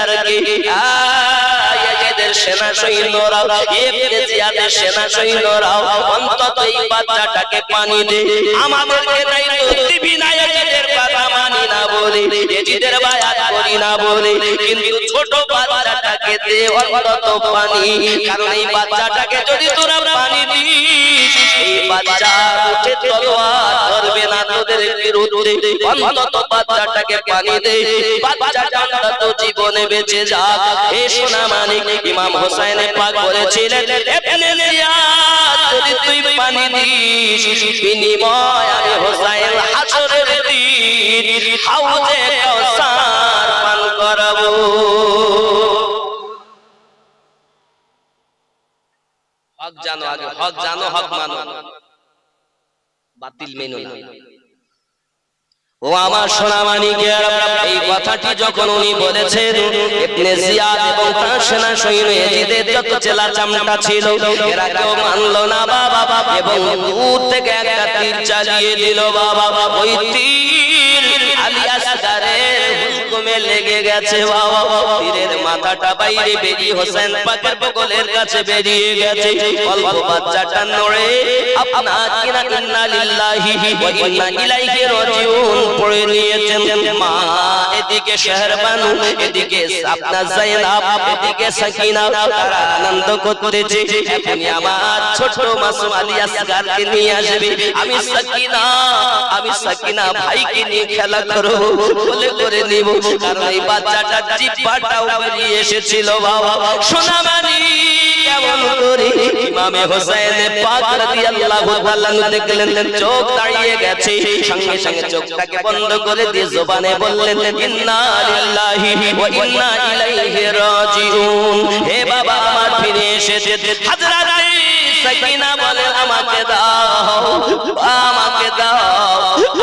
Leader কে এদের সেনা সৈন্যরা ইবনে জিয়াদের সেনা সৈন্যরা অন্তত এই বাচ্চাটাকে পানি দে আমাদেরকে নাই তো দিবি না এদের কথা মানি না বলে এজিদের বায়াত করি না বলে কিন্তু ছোট বাচ্চাটাকে দে অন্তত পানি কারণ এই বাচ্চাটাকে যদি তোরা পানি দিস এই বাচ্চা উঠে তলোয়ার ধরবে না তোদের বিরুদ্ধে অন্তত বাচ্চাটাকে পানি দে বাচ্চাটা অন্তত জীবনে বেঁচে যাক এই সোনা মানিক ইমাম হোসেন পাক বলেছিলেন ইবনে জিয়াদ যদি তুই পানি দিস বিনিময় আমি হোসেন হাসরের দিন হাউজে কাউসার পান করাবো হক জানো আগে হক জানো হক মানো বাতিল মেনো না ও আমার সোনা মানিকের এই কথাটি যখন উনি বলেছেন ইবনে জিয়াদ এবং তার সেনা সৈন্য এজিদের যত চেলা চামটা ছিল এরা কেউ মানলো না বাবা এবং দূর থেকে একটা তীর চালিয়ে দিল বাবা ওই তীর আলী আসগারের হুকুমে লেগে গেছে বাবা তীরের মাথাটা বাইরে বেরিয়ে হোসেন পাকের বগলের কাছে বেরিয়ে গেছে অল্প বাচ্চাটা নড়ে আপনা কিনা ইন্না লিল্লাহি ওয়া ইন্না ইলাইহি রাজিউন পড়ে নিয়েছেন মা এদিকে শাহরবানু এদিকে আপনার যায়েনাব এদিকে সাকিনা তারা আনন্দ করতেছে এখনই আমার ছোট মাসুম আলী আসগারকে নিয়ে আসবে আমি সাকিনা ভাইকে নিয়ে খেলা করব বলে করে নিব কারণ এই বাচ্চাটার জিহ্বাটাও বেরিয়ে এসেছিল বাবা সোনা মানি কেমন করে ইমামে হোসেন পাক রাদিয়াল্লাহু তাআলা দেখলেন চোখ দাঁড়িয়ে গেছে সঙ্গে সঙ্গে চোখটাকে বন্ধ করে দিয়ে জবানে বললেন ইন্না লিল্লাহি ওয়া ইন্না ইলাইহি রাজিউন হে বাবা আমার ফিরে এসেছে হযরত সাকিনা বলে আমাকে দাও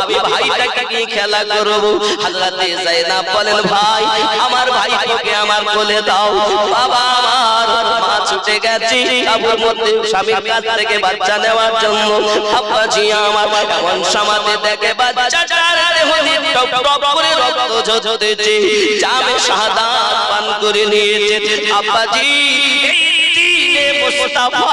আমি ভাইটাকে নিয়ে খেলা করব হযরত যায়েনাব বলেন ভাই আমার ভাইকে আমার কোলে দাও বাবা আমার মা ছুটে গেছে আবুর মধ্যে স্বামীর কাছ থেকে বাচ্চা নেওয়ার জন্য আব্বাজি আমার এমন সমাতে দেখে বাচ্চাটার দেহে টপ টপ করে রক্ত ঝরতেছে জামে শাহাদাত পান করে নিয়েছে আব্বাজি এই দ্বীনে মুস্তাফা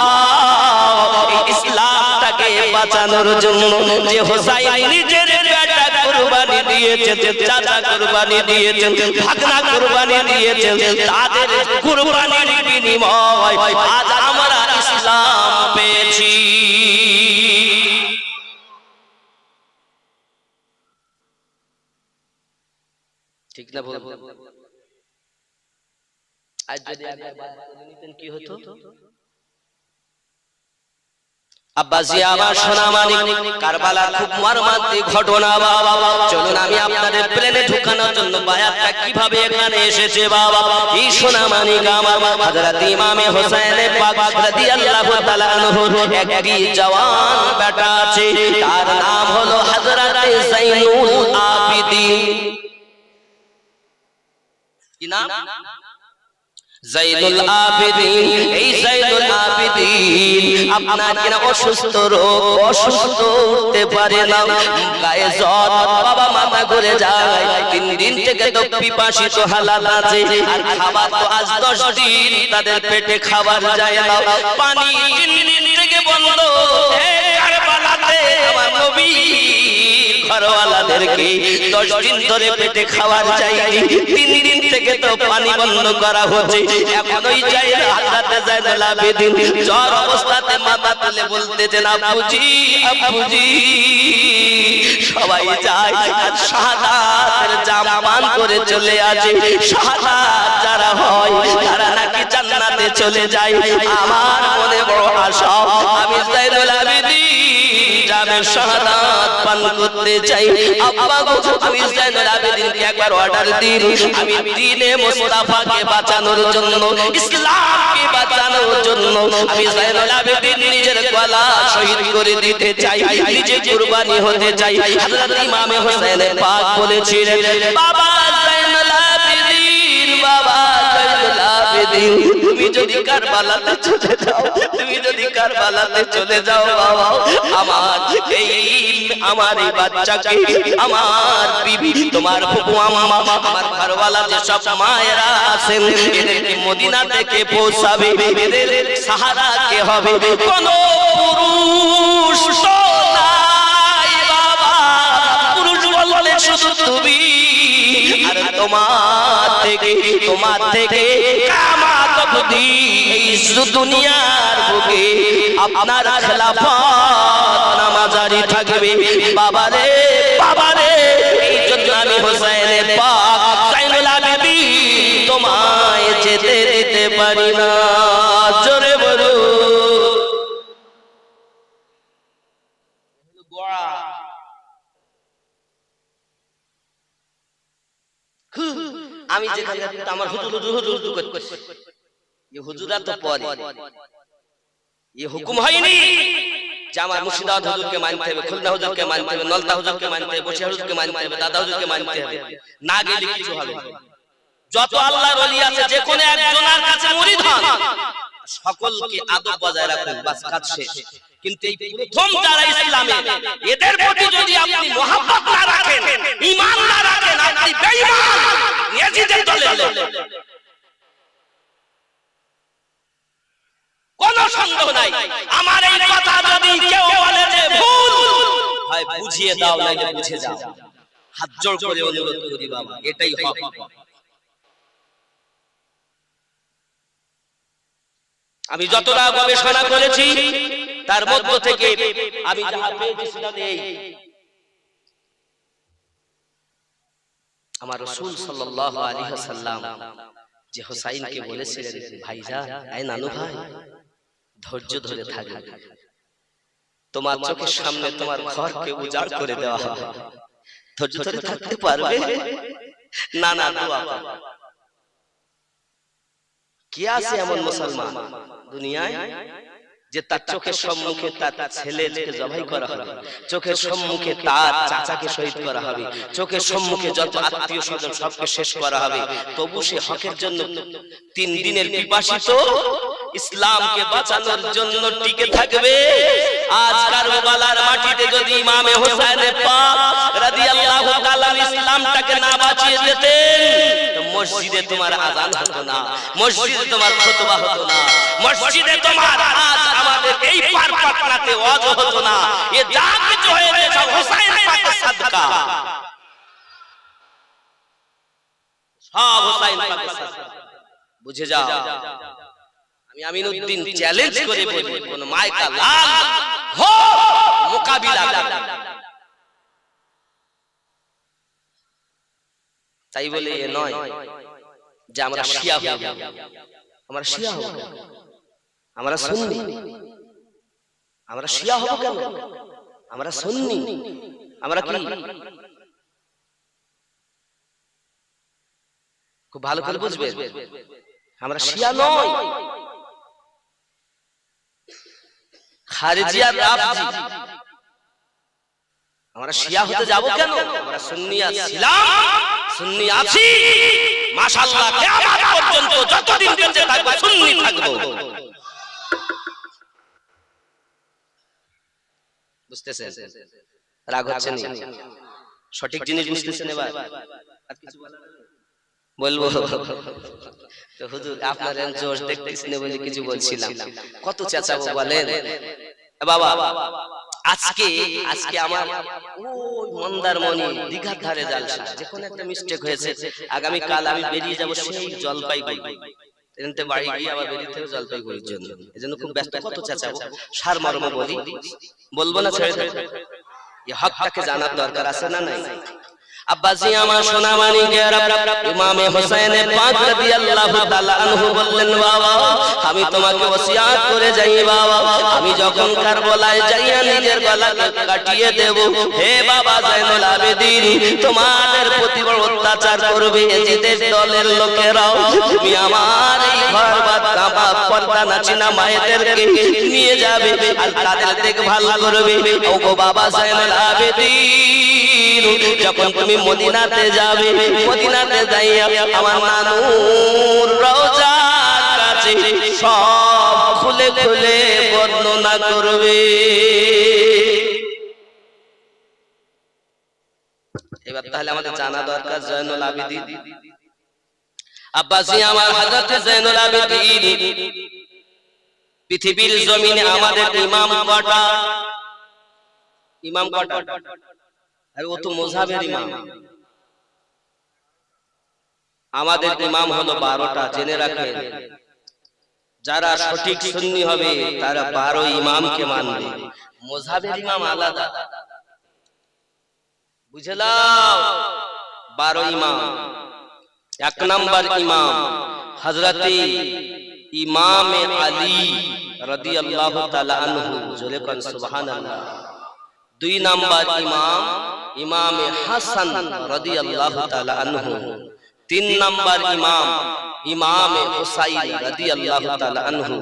ইসলামটাকে বাঁচানোর জন্য যে হোসেন নিজের বেটা কুরবানি দিয়েছে চাচা কুরবানি দিয়েছেন ভাগনা কুরবানি দিয়েছেন তাদের কুরবানির বিনিময় আজ আমরা ইসলাম পেয়েছি ঠিক না বলবো আজ যদি একবার বাদ করে নিতেন কি হতো আব্বাজি আমার সোনা মানিক কারবালার খুব মর্মান্তিক ঘটনা বাবা চলুন আমি আপনাদের প্লেনে ঢোকানোর জন্য বায়াতটা কিভাবে এখানে এসেছে বাবা এই সোনা মানিক আমার হযরত ইমামে হোসেন পাক রাদিয়াল্লাহু তাআলা আনহুর একটি জওয়ান বেটা আছে তার নাম হলো হযরত যাইনুল আবিদিন কি নাম যাইনুল আবিদিন এই যাইনুল আবিদিন আপনার কিনা অসুস্থ রোগ অসুস্থ উঠতে পারে না গায়ে জ্বর বাবা মাথা ঘুরে যায় 3 দিন থেকে তো পিপাসিত হালাত আছে আর খাবার তো আজ 10 দিন তাদের পেটে খাবার যায় না পানি 3 দিন থেকে বন্ধ এই কারবালাতে আমার নবী ঘরওয়ালাদেরকে 10 দিন ধরে পেটে খাবার যায়নি 3 দিন থেকে তো পানি বন্ধ করা হচ্ছে এখন ওই জায়গা হযরত যায়েনুল আবিদিন জ্বর অবস্থাতে মাথা তুলে বলতেছেন আব্বুজি সবাই যায় শাহাদাতের জামান করে চলে আসে শাহাদাত যারা হয় তারা নাকি জান্নাতে চলে যায় আমার মনে বড় আশা আমি যায়েনুল আবিদিন জামে শাহাদাত পান করতে চাই আব্বা গো আমি যায়েনুল আবিদিনকে একবার অর্ডার দিন আমি দ্বীনে মুস্তাফাকে বাঁচানোর জন্য ইসলামকে বাঁচানোর জন্য আমি যায়েনুল আবিদিন নিজের গলা শহীদ করে দিতে চাই নিজে কুরবানি হতে চাই হযরত ইমামে হোসেন পাক বলেছিলেন বাবা যায়েনুল আবিদিন বাবা যায়েনুল আবিদিন তুমি যদি কারবালাতে চলে যাও বাবা আমার এই বাচ্চাকে আমার বিবি তোমার ফুপু আম্মা, আমার ঘরওয়ালা যে সব মায়েরা আছেন, এদেরকে মদিনা থেকে পৌঁছাবে, এদের সাহারা কে হবে? কোন পুরুষ তো নাই বাবা, পুরুষ বললে শুধু তুমি। আর তোমার থেকে কিয়ামত অবধি এই দুনিয়ার বুকে আপনার খেলাফত নামাজারি থাকবে। বাবারে বাবারে, এই জন্য আমি হোসেন পাক জাইনুল আবেদিন তোমায় যেতে দিতে পারি না। জোরে বলো। আমি যেখানে আমার হুজুর করছি, এই হুজুরা তো পরে, এই হুকুম হয়নি যে আমার মুর্শিদাবাদ হুজুরকে মানতে হবে, খুলনা হুজুরকে মানতে হবে, নলতা হুজুরকে মানতে হবে, বসিরহাট হুজুরকে মানতে হবে, দাদা হুজুরকে মানতে হবে। না গেলে কিছু হবে না। যত আল্লাহর ওলি আছে, যে কোনো একজনের কাছে মুরিদ হন, সকলকে আদব বজায় রাখুন, বাস কাজ শেষ। কিন্তু এই প্রথম যারা ইসলামে, এদের প্রতি যদি আপনি মহব্বত না রাখেন, ঈমান না রাখেন, আপনি বেঈমান, ইয়াজিদের দলে কোনো সন্দেহ নাই। আমার এই কথা যদি কেউ বলে যে ভুল হয়, বুঝিয়ে দাও, নাইলে বুঝে যাও। হাত জোড় করে অনুরোধ করি বাবা, এটাই হক। আমি যতটা গবেষণা করেছি তার মধ্য থেকে আমি যা পেয়েছি সেটা এই, আমার রাসূল সাল্লাল্লাহু আলাইহি ওয়াসাল্লাম যে হুসাইনকে বলেছিলেন, ভাইজান, এই নানু ভাই, ধৈর্য ধরে থাকবে, তোমার চোখের সামনে তোমার ঘরকে উজাড় করে দেওয়া হবে, ধৈর্য ধরে থাকতে পারবে? না না, দোয়া করো। কি আছে এমন মুসলমান দুনিয়ায় যে তার চোখের সম্মুখে তার ছেলেকে জবাই করা হবে, চোখের সম্মুখে তার চাচাকে শহীদ করা হবে, চোখের সম্মুখে যত আত্মীয় স্বজন সবকে শেষ করা হবে, তবু সে হকের জন্য 3 দিনের পিপাসিত ইসলামকে বাঁচানোর জন্য টিকে থাকবে। আজ কারবালার মাটিতে যদি ইমামে হোসেন পাক রাদিয়াল্লাহু তাআলা ইসলামটাকে না বাঁচিয়ে দিতেন, তো মসজিদে তোমার আযান হতো না, মসজিদে তোমার খুতবা হতো না, মসজিদে তোমার আজ আমাদের এই পারপাটনাতে ওয়াজ হতো না। এ যা কিছু হয়েছে সব হোসেন পাকের সাদকা, সব হোসেন পাকের সাদকা। বুঝে যাও। আমি আমিনউদ্দিন চ্যালেঞ্জ করে বলি, কোন মাইকা লাল হো মোকাবিলা করবে। তাই বলে এ নয় যে আমরা শিয়া হয়ে যাব, আমরা শিয়া হব, আমরা সুন্নি। আমরা শিয়া হব কেন? আমরা সুন্নি। আমরা কি? খুব ভালো করে বুঝবেন, আমরা শিয়া নয়, খারিজি আর রাফজি। আমরা শিয়া হতে যাব কেন? আমরা সুন্নি ছিলাম, সুন্নি আছি, মাশাআল্লাহ কিয়ামত পর্যন্ত যতদিন বেঁচে থাকবো সুন্নি থাকবো। বুঝতেছেন? রাগ হচ্ছে না? সঠিক জিনিস বুঝতেছেন? এবার আর কিছু বলবো তো হুজুর, আপনার জোশ দেখতেছেন বলে কিছু বলছিলাম। কত চেঁচাবো বলেন বাবা? আজকে আমার ওই মন্দারমণি দীঘার ধারে জালসা, যেখানে একটা মিস্টেক হয়েছে, আগামী কাল আমি বেরিয়ে যাব সেই জলপাইগুড়ি, এনতে বাড়ি গিয়ে আবার বেরিয়ে থেকে জলপাইগুড়ির জন্য। এজন্য খুব ব্যস্ত। কত চেঁচাবো? সার মর্ম বলবো না, ছেড়ে দেব। এই হকটাকে জানার দরকার আছে না নাই? আব্বাসি আমার সোনা মানিকেরা, ইমামে হোসেন পাক রাদিয়াল্লাহু তাআলা আনহু বললেন, বাবা আমি তোমাকে ওসিয়াত করে যাই বাবা, আমি যখন কারবালায় যাইয়া নিজের গলাকে কাটিয়ে দেব, হে বাবা জাইনুল আবেদিন, তোমাদের প্রতি বড় অত্যাচার করবে এজিদের দলের লোকেরাও, তুমি আমার এই ঘর বাদ পর্দা নাচিনা মায়েদেরকে নিয়ে যাবে আর তাদের দেখভাল করবে। ও গো বাবা জাইনুল আবেদিন, যখন তুমি মদিনাতে যাবে, মদিনাতে যাইয়া আমার নানুর রওজার কাছে সব খুলে খুলে বর্ণনা করবে। এবার তাহলে আমাদের জানা দরকার জয়নুল আবেদিন আব্বাসি আমার হযরত জয়নুল আবেদিন পৃথিবীর জমিনে আমাদের ইমাম কটা? ইমাম কটা? আর ও তো মাযহাবের ইমাম। আমাদের ইমাম হলো 12টা, জেনে রাখেন। যারা সঠিক সুন্নি হবে তারা 12 ইমামকে মানবে। মাযহাবের ইমাম আলাদা, বুঝলাম? 12 ইমাম। 1 নাম্বার ইমাম হযরতে ইমাম আলী রাদিয়াল্লাহু তাআলা আনহু, জোরে কোন সুবহানাল্লাহ। 2 নাম্বার ইমাম ইমাম হাসান রাদিয়াল্লাহু তাআলা আনহু। 3 নাম্বার ইমাম ইমাম হুসাইন রাদিয়াল্লাহু তাআলা আনহু।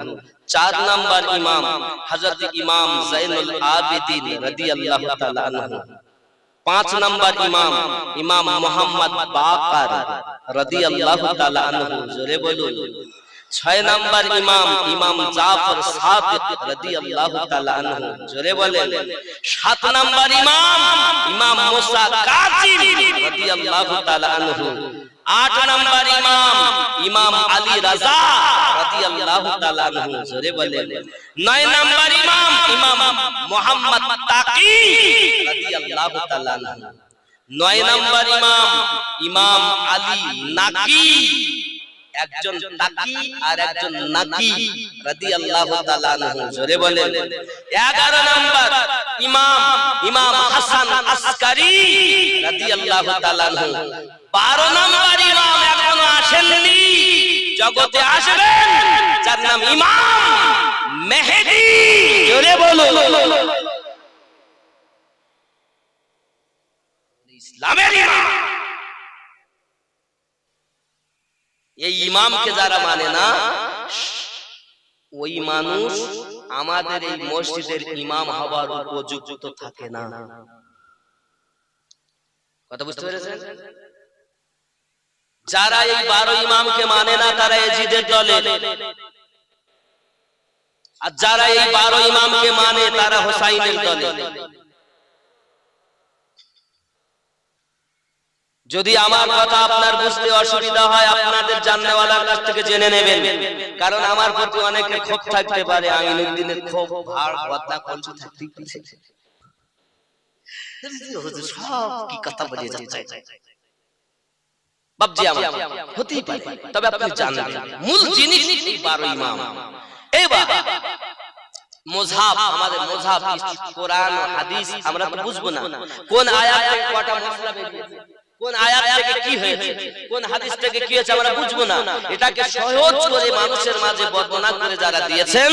4 নাম্বার ইমাম হযরত ইমাম জাইনুল আবেদিন রাদিয়াল্লাহু তাআলা আনহু। 5 নাম্বার ইমাম ইমাম মুহাম্মদ বাকার রাদিয়াল্লাহু তাআলা আনহু, জোরে বলুন। 6 নাম্বার ইমাম ইমাম জাফর সাদিক রাদিয়াল্লাহু তাআলা আনহু, জোরে বলেন। 7 নাম্বার ইমাম ইমাম মুসা কাযিম রাদিয়াল্লাহু তাআলা আনহু। 8 নাম্বার ইমাম ইমাম আলী রাজা রাদিয়াল্লাহু তাআলা আনহু, জোরে বলেন। 9 নাম্বার ইমাম ইমাম মুহাম্মদ তাকি রাদিয়াল্লাহু তাআলা আনহু। 9 নাম্বার ইমাম ইমাম আলী নাকি, একজন তাকি আর একজন নাকি রাদিয়াল্লাহু তাআলা আনহু, জোরে বলেন। 11 নাম্বার ইমাম ইমাম হাসান আসকারী রাদিয়াল্লাহু তাআলা আনহু। 12 নাম্বার ইমাম এখনো আসেননি, জগতে আসবেন, যার নাম ইমাম মেহেদী, জোরে বলুন। ইসলামের ইমাম। এই ইমামকে যারা মানে না, ওই মানুষ আমাদের এই মসজিদের ইমাম হবার উপযুক্ত থাকে না। কথা বুঝতে পেরেছেন? যারা এই 12 ইমামকে মানে না তারা এজিদের দলে, আর যারা এই 12 ইমামকে মানে তারা হোসাইনের দলে। যদি আমার কথা আপনার বুঝতে অসুবিধা হয়, আপনাদের জাননেওয়ালার কাছ থেকে জেনে নেবেন, কারণ আমার প্রতি অনেকের ক্ষোভ থাকতে পারে। আমিনুদ্দিনের ক্ষোভ আর কথা বলতে থাকতেই পারে, সব কি কথা বলে যাচ্ছে বাপজি, আমার হতেই পারে। তবে আপনি জানেন মূল জিনিস 12 ইমাম। এবার মুযহাব, আমাদের মুযহাব কোরআন ও হাদিস আমরা তো বুঝবো না কোন আয়াত থেকে কটা মাসলা বেরিয়েছে, কোন আয়াত থেকে কি হয়েছে, কোন হাদিস থেকে কি হয়েছে আমরা বুঝবো না। এটাকে সহজ করে মানুষের মাঝে বর্ণনা করে যারা দিয়েছেন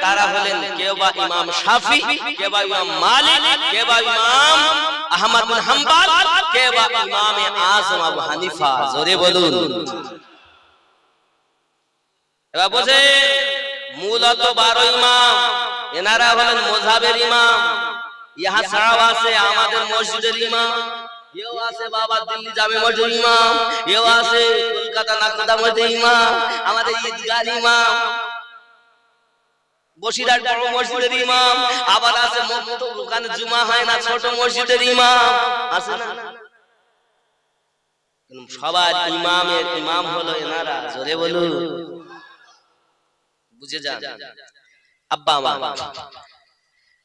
তারা হলেন কেউ বা ইমাম শাফি, কেউ বা ইমাম মালিক, কেউ বা ইমাম আহমদ বিন হাম্বল, কেউ বা ইমাম আযম আবু হানিফা, জোরে বলুন। এবার বুঝে মূলত 12 ইমাম এনারা হলেন মুযহাবের ইমাম। ইহা ছাড়াও আছে আমাদের মসজিদের ইমাম, এও আছে বাবা দিল্লি জামে মসজিদের ইমাম, এও আছে কলকাতা নাকদা মসজিদের ইমাম, আমাদের ঈদগাহ ইমাম, বসিরহাট বড় মসজিদের ইমাম, আবার আছে মক্তব ওখানে জুমা হয় না ছোট মসজিদের ইমাম আছে না। সবার ইমামের ইমাম হলো এনারা, জোরে বলুন, বুঝে যান আব্বা আমার।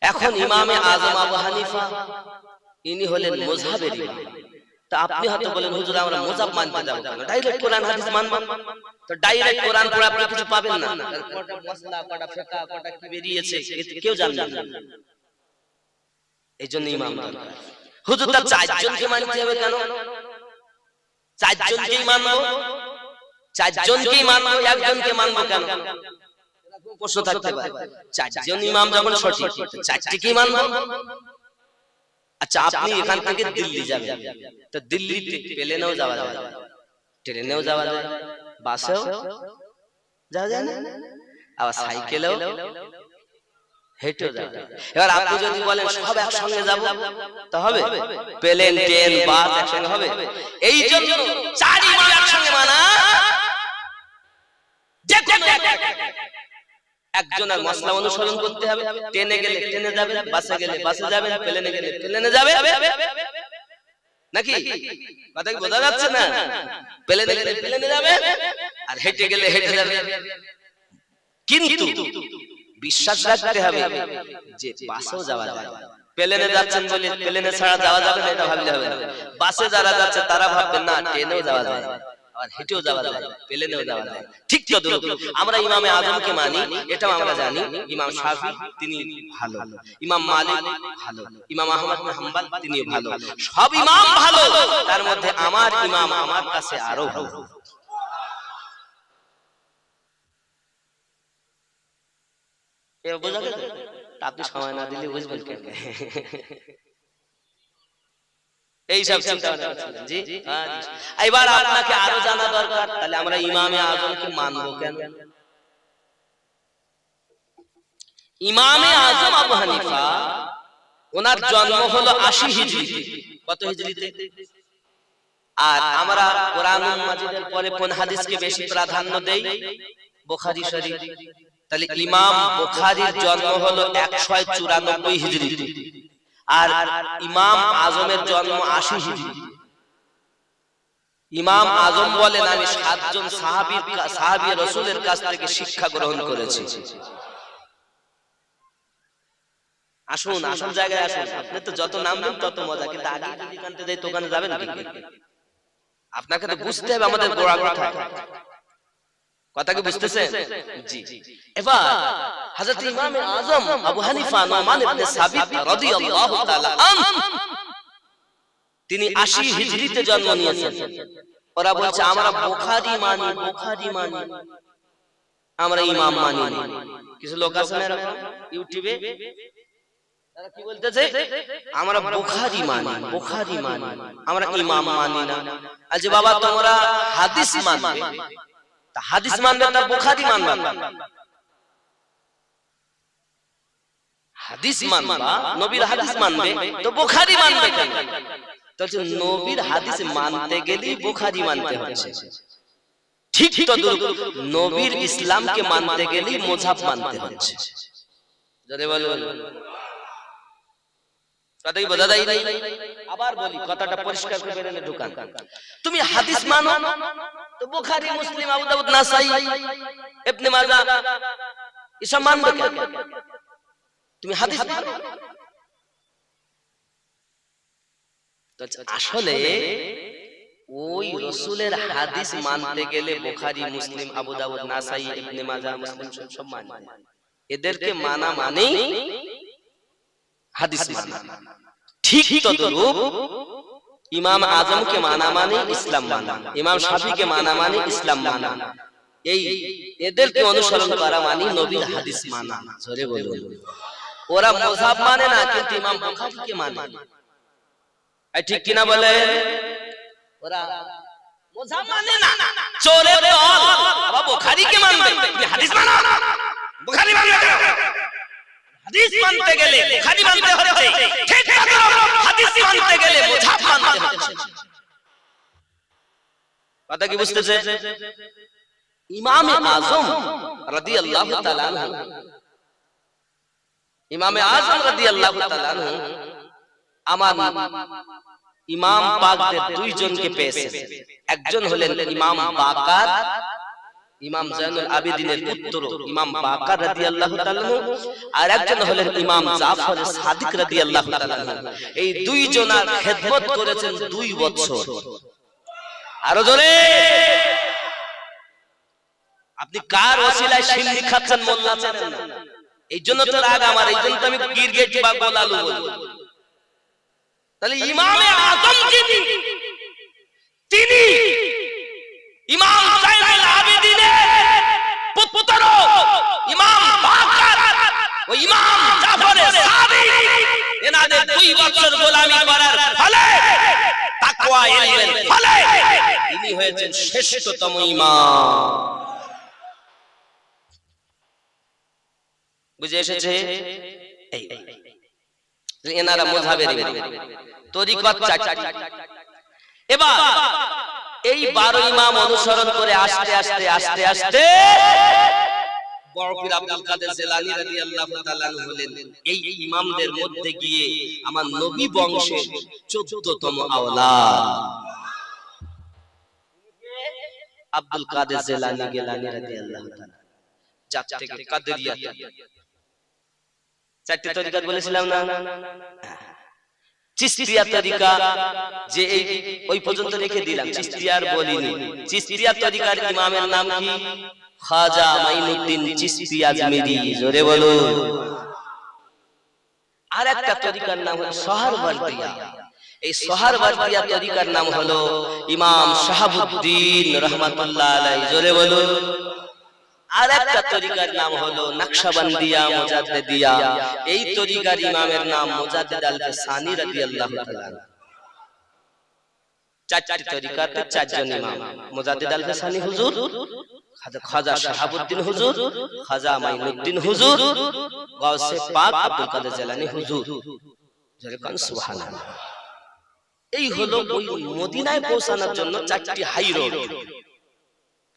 এখন ইমামে আযম আবু হানিফা ইনি হলেন মুযহাবের ইমাম। তা আপনি হয়তো বলেন হুজুর আমরা মুযহাব মানতে যাব কেন, ডাইরেক্ট কোরআন হাদিস মানব। তো ডাইরেক্ট কোরআন পড়ে আপনি কিছু পাবেন না, কটা মাসলা কটা ফিকহ কটা কি বেরিয়েছে কেউ জানে না। এইজন্য ইমাম দরকার। হুজুর তার 4 জনকে মানতে হবে কেন? 4 জনকেই মানবো, 4 জনকেই মানবো, একজনকে মানবো কেন? প্রশ্ন থাকতে পারে। 4 জন ইমাম যখন সঠিক 4টিকেই মানবো। আচ্ছা আপনি এখান থেকে দিল্লি যাবেন, তো দিল্লিতে প্লেনেও যাওয়া যায়, ট্রেনেও যাওয়া যায়, বাসেও যাওয়া যায় না, আবার সাইকেলেও হেঁটেও যাওয়া যায়। এবার আপনি যদি বলেন সব একসঙ্গে যাব তো হবে? প্লেন ট্রেন বাস একসঙ্গে হবে? এই জন্য 4 ইমাম একসঙ্গে মানা। একজনের মাসলা অনুসরণ করতে হবে। ট্রেনে গেলে ট্রেনে যাবেন, বাসে গেলে বাসে যাবেন, প্লেনে গেলে প্লেনে যাবে, নাকি? কথা কি বোঝা যাচ্ছে না? প্লেনে গেলে প্লেনে যাবে, আর হেঁটে গেলে হেঁটে যাবে। কিন্তু বিশ্বাস রাখতে হবে যে বাসেও যাওয়া যায়। প্লেনে যাচ্ছেন বলে প্লেনে ছাড়া যাওয়া যাবে না এটা ভাবলে হবে না। বাসে যারা যাচ্ছে তারা ভাববেন না ট্রেনেও যাওয়া যায়, আর হেঁটেও যাওয়া যায়, প্লেনেও যাওয়া যায়। ঠিক তদ্রূপ আমরা ইমামে আজমকে মানি, এটাও আমরা জানি ইমাম শাফি তিনি ভালো, ইমাম মালিক ভালো, ইমাম আহমদ বিন হাম্বল তিনি ভালো, সব ইমাম ভালো, তার মধ্যে আমার ইমাম আমার কাছে আরো ভালো। বোঝা গেল? আপনি সময় না দিলে বুঝবেন কেন? এই সব চিন্তা করছিলেন জি। এবার আপনাকে আরো জানা দরকার, তাহলে আমরা ইমামে আজমকে মানবো কেন? ইমামে আজম আবু হানিফা, ওনার জন্ম হলো 80 হিজরিতে। কত হিজরিতে? আর আমরা কোরআন মাজিদের পরে কোন হাদিসকে বেশি প্রাধান্য দেই? বুখারী শরীফ। তাহলে ইমাম বুখারীর জন্ম হলো 194 হিজরিতে, আর ইমাম আজমের জন্ম 80 হিজরিতে। ইমাম আজম বলেন আমি 7 জন সাহাবী রাসূলের কাছ থেকে শিক্ষা গ্রহণ করেছি। আসুন আসল জায়গায় আসুন। আপনি তো যত নাম দেন তত মজা, কিন্তু আগে যদি কানতে যাই দোকানে যাবেন কি? আপনাকে তো বুঝতে হবে আমাদের গোড়া কোথায়। কথা কি বুঝতেছেন? জি। এবার হযরত ইমাম আজম আবু হানিফা নুমান ইবনে সাবিত রাদিয়াল্লাহু তাআলা তিনি 80 হিজরিতে জন্ম নিয়েছেন। ওরা বলছে আমরা বুখারী মানি, বুখারী মানি, আমরা ইমাম মানি না। কিছু লোক আছে না এরকম ইউটিউবে, তারা কি বলতেছে? আমরা বুখারী মানি, বুখারী মানি, আমরা ইমাম মানি না। আচ্ছা বাবা তোমরা হাদিস মানবে, তা হাদিস মানবে না বুখারী মানবে? হাদিস মানবা, নবীর হাদিস মানবে, তো বুখারী মানবে কেন? তাহলে নবীর হাদিস মানতে গেলেই বুখারী মানতে হচ্ছে। ঠিক তদ্রূপ নবীর ইসলামকে মানতে গেলেই মুযহাব মানতে হচ্ছে। জোরে বলুন। কথাই বোঝা যায় নাই? আবার বলি, কথাটা পরিষ্কার করে বেরেনে ঢুকান। তুমি হাদিস মানো তো বুখারী, মুসলিম, আবু দাউদ, নাসাই, ইবনে মাজাহ এসব মানবে কেন? তুমি হাদিস মানো। আসলে ওই রাসূলের হাদিস মানতে গেলে বুখারী, মুসলিম, আবু দাউদ, নাসাই, ইবনে মাজাহ, মুসলিম সব মানবে। এদেরকে মানা মানে হাদিস মানা। ঠিক তদ্রূপ ইমাম আজমকে মানা মানে ইসলাম মানা, ইমাম শাফিকে মানা মানে ইসলাম মানা। এই এদেরকে অনুসরণ করা মানে নবীর হাদিস মানা। জোরে বলুন। ওরা মুযহাব মানে না, কিন্তু ইমাম বুখারীকে মানে। এই ঠিক কিনা বলে? ওরা মুযহাব মানে না, চোরের দল আবার বুখারীকে মানবে, তুমি হাদিস মানো, বুখারী মানবে। হাদিস মানতে গেলে বুখারী মানতে হচ্ছে, ঠিক তদ্রূপ হাদিস মানতে গেলে মুযহাব মানতে হচ্ছে। কথা কি বুঝতেছেন? ইমাম আজম রাদিয়াল্লাহু তাআলা আনহু, ইমাম আজম রাদিয়াল্লাহু তাআলা আনহু আমার ইমাম পাকদের দুইজনকে পেয়েছেন। একজন হলেন ইমাম বাকার, ইমাম জাইনুল আবেদিনের পুত্র ইমাম বাকার রাদিয়াল্লাহু তাআলা আনহু, আর একজন হলেন ইমাম জাফর সাদিক রাদিয়াল্লাহু তাআলা আনহু। এই দুইজনার খেদমত করেছেন 2 বছর। আরো জোরে। আপনি কার ওসিলায় সিন্নি খাচ্ছেন মোল্লা জানেন না? এই জন্য তো রাগ আমার, এই জন্য তো আমি গিরগিট বা গোলালু বলি। তাহলে ইমামে আজম যিনি, তিনি ইমাম জাইনুল আবেদিনের পুত্র ইমাম বাকার ও ইমাম জাফর সাদিক, এনাদের 2 বছর গোলামি করার ফলে, তাকওয়া ইলমের ফলে তিনি হয়েছেন শ্রেষ্ঠতম ইমাম। বুঝে এসেছে? এনারা মুযহাবের তরিকত চাই। এবার এই 12 ইমাম অনুসরণ করে আস্তে আস্তে আস্তে আস্তে বড় পীর আব্দুল কাদের জিলানী রাদিয়াল্লাহু তাআলা হলেন এই ইমামদের মধ্যে গিয়ে আমার নবী বংশের 14তম আওলাদ আব্দুল কাদের জিলানী রাদিয়াল্লাহু তাআলা জাত থেকে কাদেরিয়া চারটি তরিকাত বলেছিলাম না চিশতিয়া তরিকা যে ওই পর্যন্ত রেখে দিলাম চিশতিয়ার বলিনি চিশতিয়া তরিকার ইমামের নাম কি খাজা মাইনুদ্দিন চিশতি আজমিরি জোরে বলুন আর একটা তরিকার নাম হলো সোহরাওয়ার্দিয়া এই সোহরাওয়ার্দিয়া তরিকার নাম হলো ইমাম শাহাবুদ্দিন রাহমাতুল্লাহ আলাইহি জোরে বলুন আর একটা তরিকার নাম হলো নকশবন্দিয়া মুজাদ্দিদিয়া এই তরিকার ইমামের নাম মুজাদ্দিদ আল-ফাসানি রাদিয়াল্লাহু তাআলা চারটি তরিকাতে চারজন ইমাম মুজাদ্দিদ আল-ফাসানি হুজুর খাজা শাহাবুদ্দিন হুজুর খাজা মাইনুদ্দিন হুজুর গাউসে পাক আব্দুল কাদের জিলানী হুজুর জোরে কোন সুবহানাল্লাহ এই হলো ওই মদিনায় পৌঁছানোর জন্য চারটি হাই রোড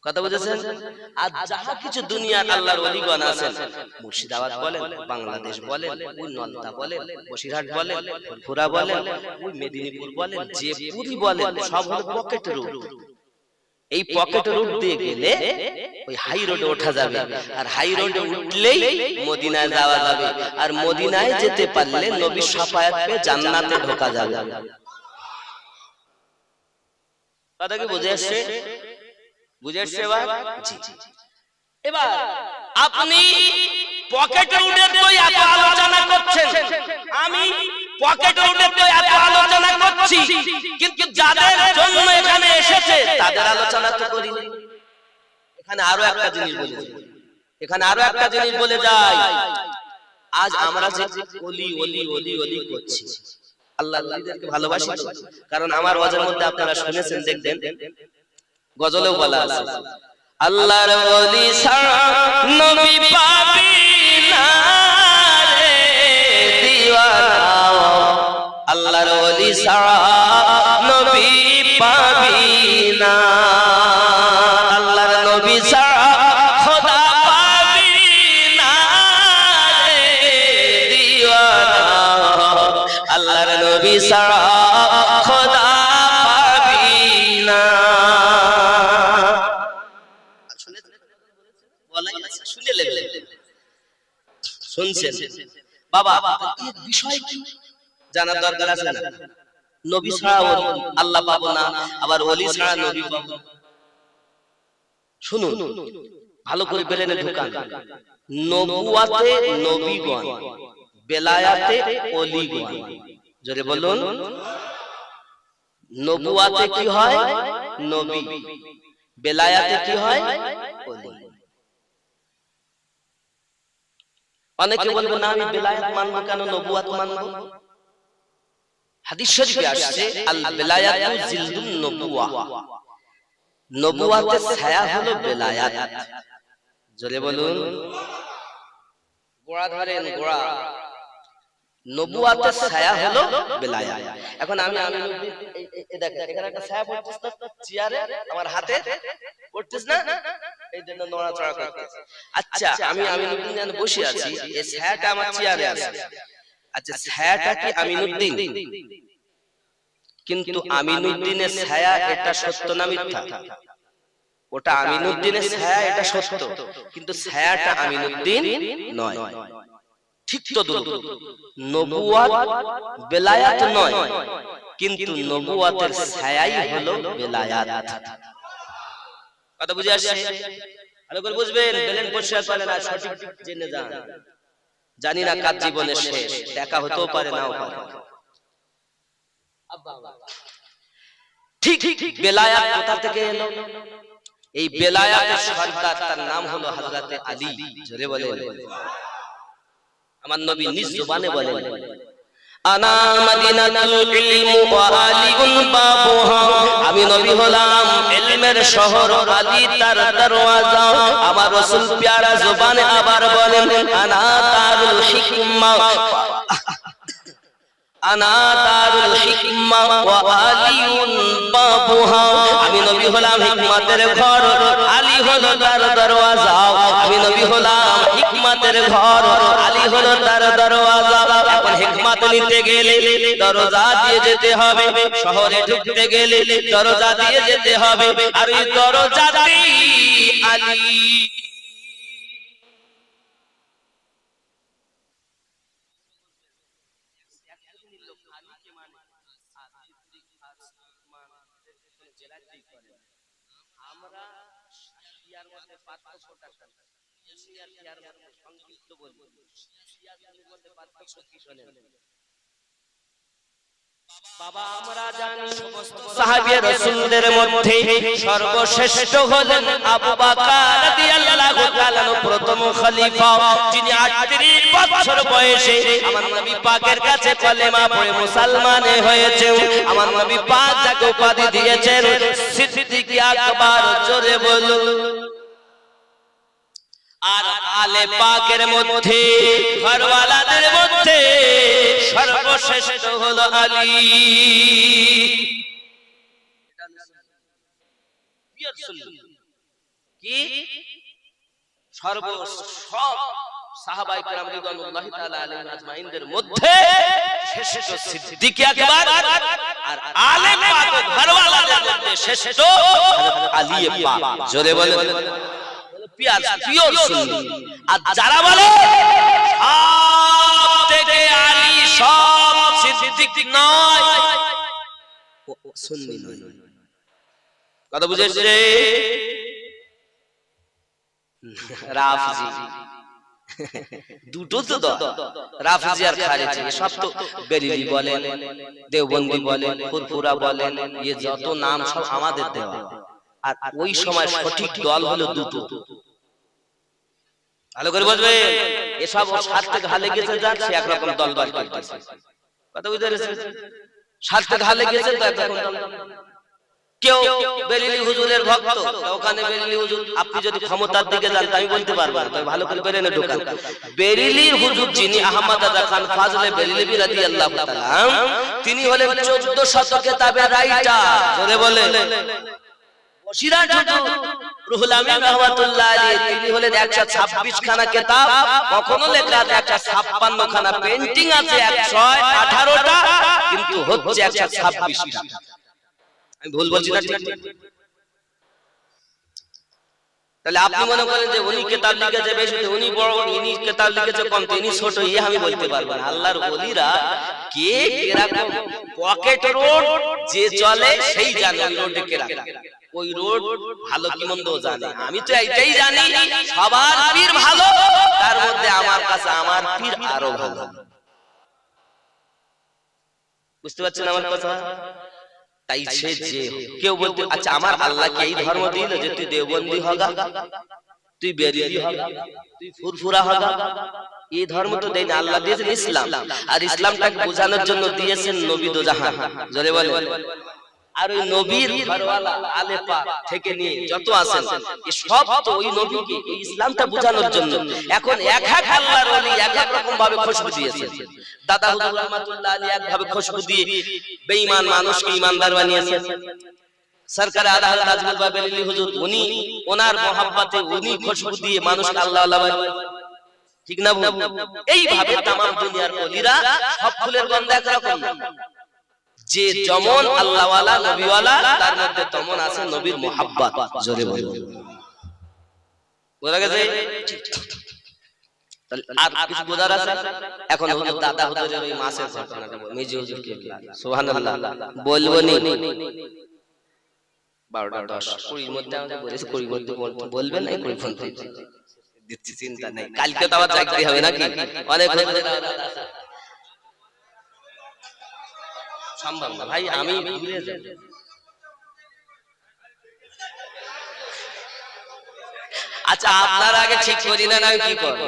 কথা বুঝেছেন আর যাহা কিছু দুনিয়ার আল্লাহর ওলিগণ আছেন মুর্শিদাবাদ বলেন বাংলাদেশ বলেন ওই নলতা বলেন বসিরহাট বলেন ফুরফুরা বলেন ওই মেদিনীপুর বলেন যে পুরী বলেন সব হলো পকেট রোড এই পকেট রোড দিয়ে গেলে ওই হাই রোডে ওঠা যাবে আর হাই রোডে উঠলেই মদিনায় যাওয়া যাবে আর মদিনায় যেতে পারলে নবীর শাফায়াত পেয়ে জান্নাতে ঢোকা যাবে কথা কি বুঝে আসছে বুঝেছে এবার আপনি পকেট রুটের তো এত আলোচনা করছেন আমি পকেট রুটের তো এত আলোচনা করছি কিন্তু যাদের জন্য এখানে এসেছে তাদের আলোচনা তো করি এখানে আরো একটা জিনিস বলে যাই আজ আমরা যে ওলি ওলি ওলি ওলি করছি আল্লাহর ওলিদেরকে ভালোবাসি কারণ আমার ওয়াজের মধ্যে আপনারা শুনেছেন দেখবেন গজলেও বলা আছে আল্লাহর ওলি ছাড়া নবী পাবি না রে দিওয়ানা আল্লাহর ওলি ছাড়া নবী পাবি না আল্লাহর নবী ছাড়া খোদা পাবি না রে দিওয়ানা আল্লাহর নবী ছাড়া খোদা পাবি না শুনছেন বাবা বিষয় কি জানার দরকার আছে না নবী ছাড়া আল্লাহ পাবো না আবার ওলি ছাড়া নবী পাবো শুনুন ভালো করে ব্রেনে ঢোকান নবুয়াতে নবীগণ বেলায়াতে ওলিগণ জোরে বলুন নবুয়াতে কি হয় নবী বেলায়াতে কি হয় ওলি অনেকে বলবে না আমি বেলায়াত মানব কেন নবুয়াত মানব হাদিস শরীফে আসছে আল বেলায়াতু জিলদুন নবুয়া নবুয়াতের ছায়া হলো বেলায়াত জোরে বলুন গোড়া ধরেন গোড়া নবুয়াতের ছায়া হলো বেলায়াত এখন আমি দেখেন এখানে একটা ছায়া পড়তেছ না চেয়ারে আমার হাতে পড়তেছ না এই জন্য নড়াচড়া করতেছে আচ্ছা আমি আমিনুদ্দিন বসে আছি এই ছায়াটা আমার চেয়ারে আছে আচ্ছা ছায়াটা কি আমিনুদ্দিন কিন্তু আমিনুদ্দিনের ছায়া এটা সত্য না মিথ্যা ওটা আমিনুদ্দিনের ছায়া এটা সত্য কিন্তু ছায়াটা আমিনুদ্দিন নয় ঠিক তো নবুয়াত বেলায়াত নয় কিন্তু নবুয়াতের ছায়াই হলো বেলায়াত কথা বুঝে আসছে ভালো করে বুঝবেন বেলেন পরিষ্কার করেন আর সঠিক জেনে যান জানি না কার জীবনের শেষ দেখা হতেও পারে নাও পারে ঠিক বেলায়াত কোথা থেকে এলো এই বেলায়াতের সরদার তার নাম হলো হযরতে আলী জোরে বলেন আমার নবী নিজ জবানে বলেন আনা মদিনাতুল ইলম ওয়া আলিউন বাবুহা আমি নবী হলাম ইলমের শহর আলী তার দরওয়াজা আমার রাসূল প্যারা জবানে আবার বলেন আনা তারুল হিকমা আনা দারুল হিকমা ওয়া আলিউন বাবুহা আমি নবী নবী হলাম হিকমতের ঘর, আলী হলো তার দরওয়াজা। আমি নবী হলাম হিকমতের ঘর, আলী হলো তার দরওয়াজা। এখন হিকমত নিতে গেলে দরজা দিয়ে যেতে হবে, শহরে ঢুকতে গেলে দরজা দিয়ে যেতে হবে, আর এই দরজাতেই আলী। আমরা শিয়ার মধ্যে পার্থক্যটা শিয়ার মধ্যে সংক্ষিপ্ত বলবো, শিয়ার মধ্যে পার্থক্য কি শোনেন বাবা? আমরা জানি সাহাবী রাসূলদের মধ্যে সর্বশ্রেষ্ঠ হলেন আবু বকর রাদিয়াল্লাহু তাআলা, প্রথম খলিফা, যিনি 38 বছর বয়সে আমার নবী পাকের কাছে কলেমা পড়ে মুসলমান হয়েছে। আমার নবী পাক যাকে উপাধি দিয়েছেন সিদ্দিক আকবর, জোরে বলুন। আর আলে পাকের মধ্যে, ঘরওয়ালাদের মধ্যে সর্বশ্রেষ্ঠ হলো আলী। কি সব সাহাবায়ে কেরাম রিদওয়ানুল্লাহি তাআলা আলাইহিম আজমাইনদের মধ্যে শ্রেষ্ঠ সিদ্দিক আকবর, আর আলে পাক ঘরওয়ালাদের মধ্যে শ্রেষ্ঠ আলী পাক, জোরে বলেন। আর যারা বলে সব থেকে আলী সব সিদ্দিক নয়, সুন্নি নয়, কথা বুঝেছে? রাফজি দুটো তো, রাফজি আর খারেজি, সব তো বেরেলি বলেন, দেওবন্দি বলেন, ফুরফুরা বলেন, ये যত নাম সব আমাদের দেওয়া। আর ওই সময় সঠিক দল হলো দুটো, ভালো করে বুঝবে। এসব স্বার্থে ঘালে গেছে যান, সে একরকম দল বাড়ি করতেছে, কথা বুঝতে পেরেছেন? স্বার্থে ঘালে গেছে তো একরকম দল। কেউ বেরেলি হুজুরের ভক্ত, ওখানে বেরেলি হুজুর, আপনি যদি ক্ষমতার দিকে যান আমি বলতে পারবো না, তবে ভালো করে বেরেনে ঢোকান। বেরেলি হুজুর যিনি আহমদ আদা খান ফাজলে বেরেলভী রাদিয়াল্লাহু তাআলা, তিনি হলেন 14 শতকে তাবে রাইটার, জোরে বলে বসিরাট হুজুর রুহুল আমিন রাহমাতুল্লাহ আলাইহি, তিনি হলেন 126 খানা কিতাব, কখনো লেখা আছে 156 খানা, পেইন্টিং আছে 118টা, কিন্তু হচ্ছে 126টা। আমি ভুল বলছি না? ঠিক। তাহলে আপনি মনে করেন যে উনি কিতাব লিখেছে বেশি, উনি বড়, ইনি কিতাব লিখেছে কম, তিনি ছোট, আমি বলতে পারবো না। আল্লাহর ওলিরা কে কিরকম পকেট রোড যে চলে সেই জানে, ওই রোডে কিরকম, ওই রোড ভালো কি মন্দ জানে। আমি তো এইটাই জানি সবার পীর ভালো, তার মধ্যে আমার কাছে আমার পীর আরো ভালো। বুঝতে পারছেন আমার কথা? তাই সে যে কেউ বলতে, আচ্ছা আমার আল্লাহকে এই ধর্ম দিল যে তুই দেওবন্দি হগা, তুই বেরেলি হগা, তুই ফুরফুরা হগা, এই ধর্ম তো দেয়নি, আল্লাহ দিয়েছেন ইসলাম, আর ইসলামটাকে বোঝানোর জন্য দিয়েছেন নবী দো জাহান, জোরে বলে। আর ওই নবীর ঘরওয়ালা আলে পাক থেকে নিয়ে যত আছেন, এই সব তো ওই নবীকে এই ইসলামটা বোঝানোর জন্য। এখন এক এক আল্লাহর ওলি এক এক রকম ভাবে খুশবু দিয়েছেন। দাদা হুজুর রহমাতুল্লাহ আলাইহি এক ভাবে খুশবু দিয়ে বেঈমান মানুষকে ঈমানদার বানিয়েছেন। সরকার আদা হযরত আজমল বেরেলি হুজুর, উনি ওনার মহব্বতে উনি খুশবু দিয়ে মানুষকে আল্লাহ আল্লাহ বানিয়েছেন, ঠিক না? এইভাবে तमाम দুনিয়ার ওলিরা সব ফুলের গন্ধ এক রকম না। যে যেমন আল্লাহওয়ালা নবীওয়ালা, তার মধ্যে তেমন আছে নবীর মুহাব্বত, জোরে বলুন। বোঝা গেছে? আর কিছু বোঝার আছে? এখন হলো দাদা হুজুরের ওই মাসের ঘটনাটা মেজি হুজুরকে, সুবহানাল্লাহ বলবো নি 12টা 10 20 মধ্যে আমাদের বলেছে, 20 মধ্যে বলবেন না, 20 ফোন দিচ্ছি, চিন্তা নেই, কালকে তো আবার জাগতে হবে নাকি, অনেক সম্ভব না ভাই, আমি ভুলে যাই। আচ্ছা আপনারা আগে ঠিক করি না, আমি কি করব?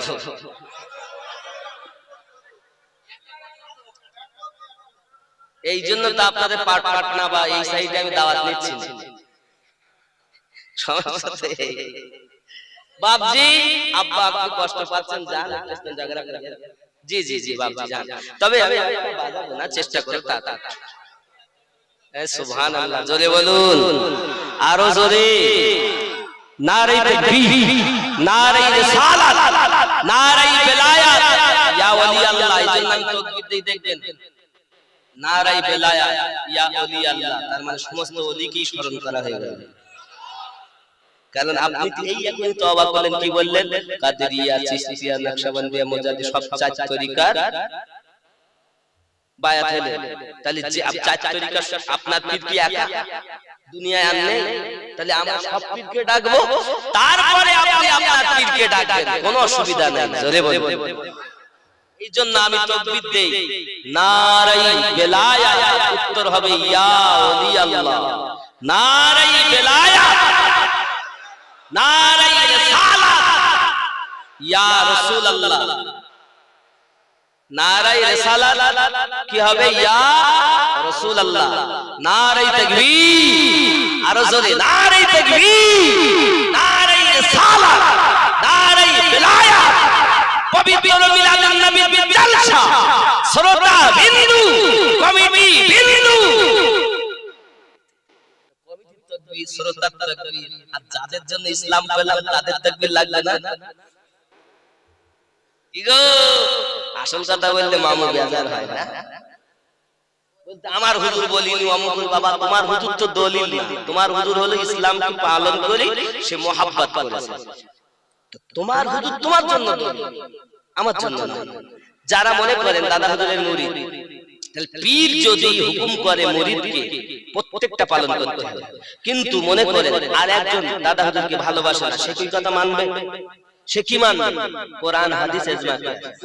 এই জন্য তো আপনাদের পাটনা বা এই সাইডে আমি দাওয়াত নিচ্ছি না। সমস্যা বাপজি, আব্বা আপনি কষ্ট পাচ্ছেন, যান ঝগড়া করে। জি জি জি বাপজি যান, তবে আমি বাজাবো না, চেষ্টা করে তা। সুবহানাল্লাহ, জোরে বলুন। আরো জোরে নারে তাকবীর, নারে রিসালাত, নারে বেলায়াত, ইয়া ওলি আল্লাহ। এই জন্য আমি তাকবীর দেই, দেখবেন নারে বেলায়াত, ইয়া ওলি আল্লাহ, তার মানে সমস্ত ওলিকেই স্মরণ করা হয়ে গেল। কারণ আপনি এই এখন তওবা করলেন, কি বললেন? কাদেরিয়া, চিশতিয়া, নকশবন্দিয়া, মুজাদ্দিদ, সব চার তরিকার বায়াত হলেন। তাহলে যে চার তরিকা আপনার পীর কি একা দুনিয়ায় আনলে? তাহলে আমরা সব পীরকে ডাকবো, তারপরে আপনি আপনার পীরকে ডাকবেন, কোনো অসুবিধা নেই। জোরে বলুন। এই জন্য আমি তাকবীর দেই, নারে বেলায়াত, উত্তর হবে ইয়া ওলি আল্লাহ। নারে বেলায়াত, নারে রিসালাত, ইয়া রাসূলুল্লাহ। নারে রিসালাত কি হবে? ইয়া রাসূলুল্লাহ। নারে তাকবীর, আরো জোরে নারে তাকবীর, নারে রিসালাত, নারে বেলায়াত, পবিত্র মিলাদুন নবীর জলসা, শ্রোতা বিন্দু, কমিটি বিন্দু, কমিটির তাকবীর, শ্রোতার তাকবীর। আর যাদের জন্য ইসলাম পেলাম তাদের তাকবীর লাগবে না? কি গো, আসল কথা বললে মামু বেজার হয় না? বলতে আমার হুজুর বলিনি অমুক বাবা, তোমার হুজুর তো দলিল না, তোমার হুজুর হলো ইসলামকে পালন করে সে মোহাব্বত করেছে। তোমার হুজুর তোমার জন্য দলিল, আমার জন্য না। যারা মনে করেন দাদা হুজুরের মুরিদ, তাহলে পীর যদি হুকুম করে মুরিদকে প্রত্যেকটা পালন করতে হবে, কিন্তু মনে করেন আর একজন দাদা হুজুরকে ভালোবাসে না, সে কি কথা মানবে? সে কি মানবে? কোরআন হাদিস ইজমা।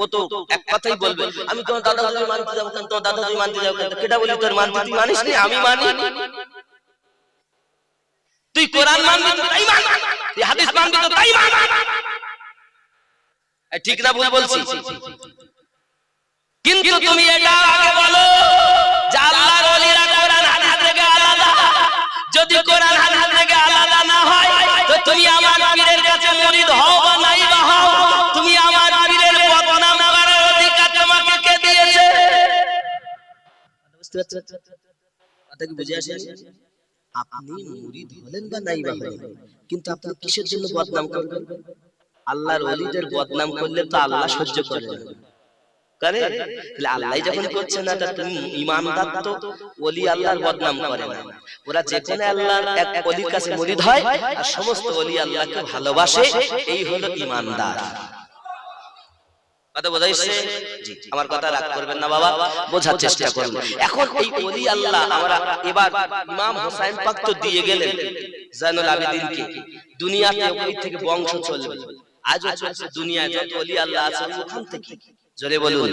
ও তো এক কথাই বলবে, আমি তোমার দাদা হুজুর মানতে যাব কেন, তোমার দাদা হুজুর মানতে যাব কেন? কেডা বলি তোর মানতে? তুই মানিস নি, আমি মানি। তুই কোরআন মানবি তো তাই মান, তুই হাদিস মানবি তো তাই মান। ঠিক না ভুল বলছি? কিন্তু তুমি এটা আগে বলো যে আল্লাহর ওলিরা কোরআন হাদিস থেকে আলাদা। যদি কোরআন হাদিস থেকে আলাদা না হয় তো তুমি আমার পীরের কাছে মুরিদ হও বা নাই বা হও, তুমি আমার পীরের বদনাম করার অধিকার তোমাকে কে দিয়েছে? বুঝতে পারছেন কথা কি? বুঝে আসেন? আপনি মুরিদ হলেন বা নাই বা হলেন, কিন্তু আপনি কিসের জন্য বদনাম করবেন? আল্লাহর ওলিদের বদনাম করলে তো আল্লাহ সহ্য করে না, করে? তাহলে আল্লাহ যখন করছে না, তা তুমি ঈমানদার তো ওলি আল্লাহর বদনাম করে না। ওরা যেখানে আল্লাহর এক ওলির কাছে মুরিদ হয় আর সমস্ত ওলি আল্লাহকে ভালোবাসে, এই হলো ঈমানদার। কথা বোঝাইছে? জি, আমার কথা রাগ করবেন না বাবা, বোঝার চেষ্টা করুন। এখন এই ওলি আল্লাহ আমরা এবার ইমাম হোসেন পাক তো দিয়ে গেলেন জাইনুল আবেদিনকে, দুনিয়াতে ওই থেকে বংশ চলবে। আজও চলছে দুনিয়ায়, যত ওলি আল্লাহ আছে ওখান থেকে। জোরে বলুন।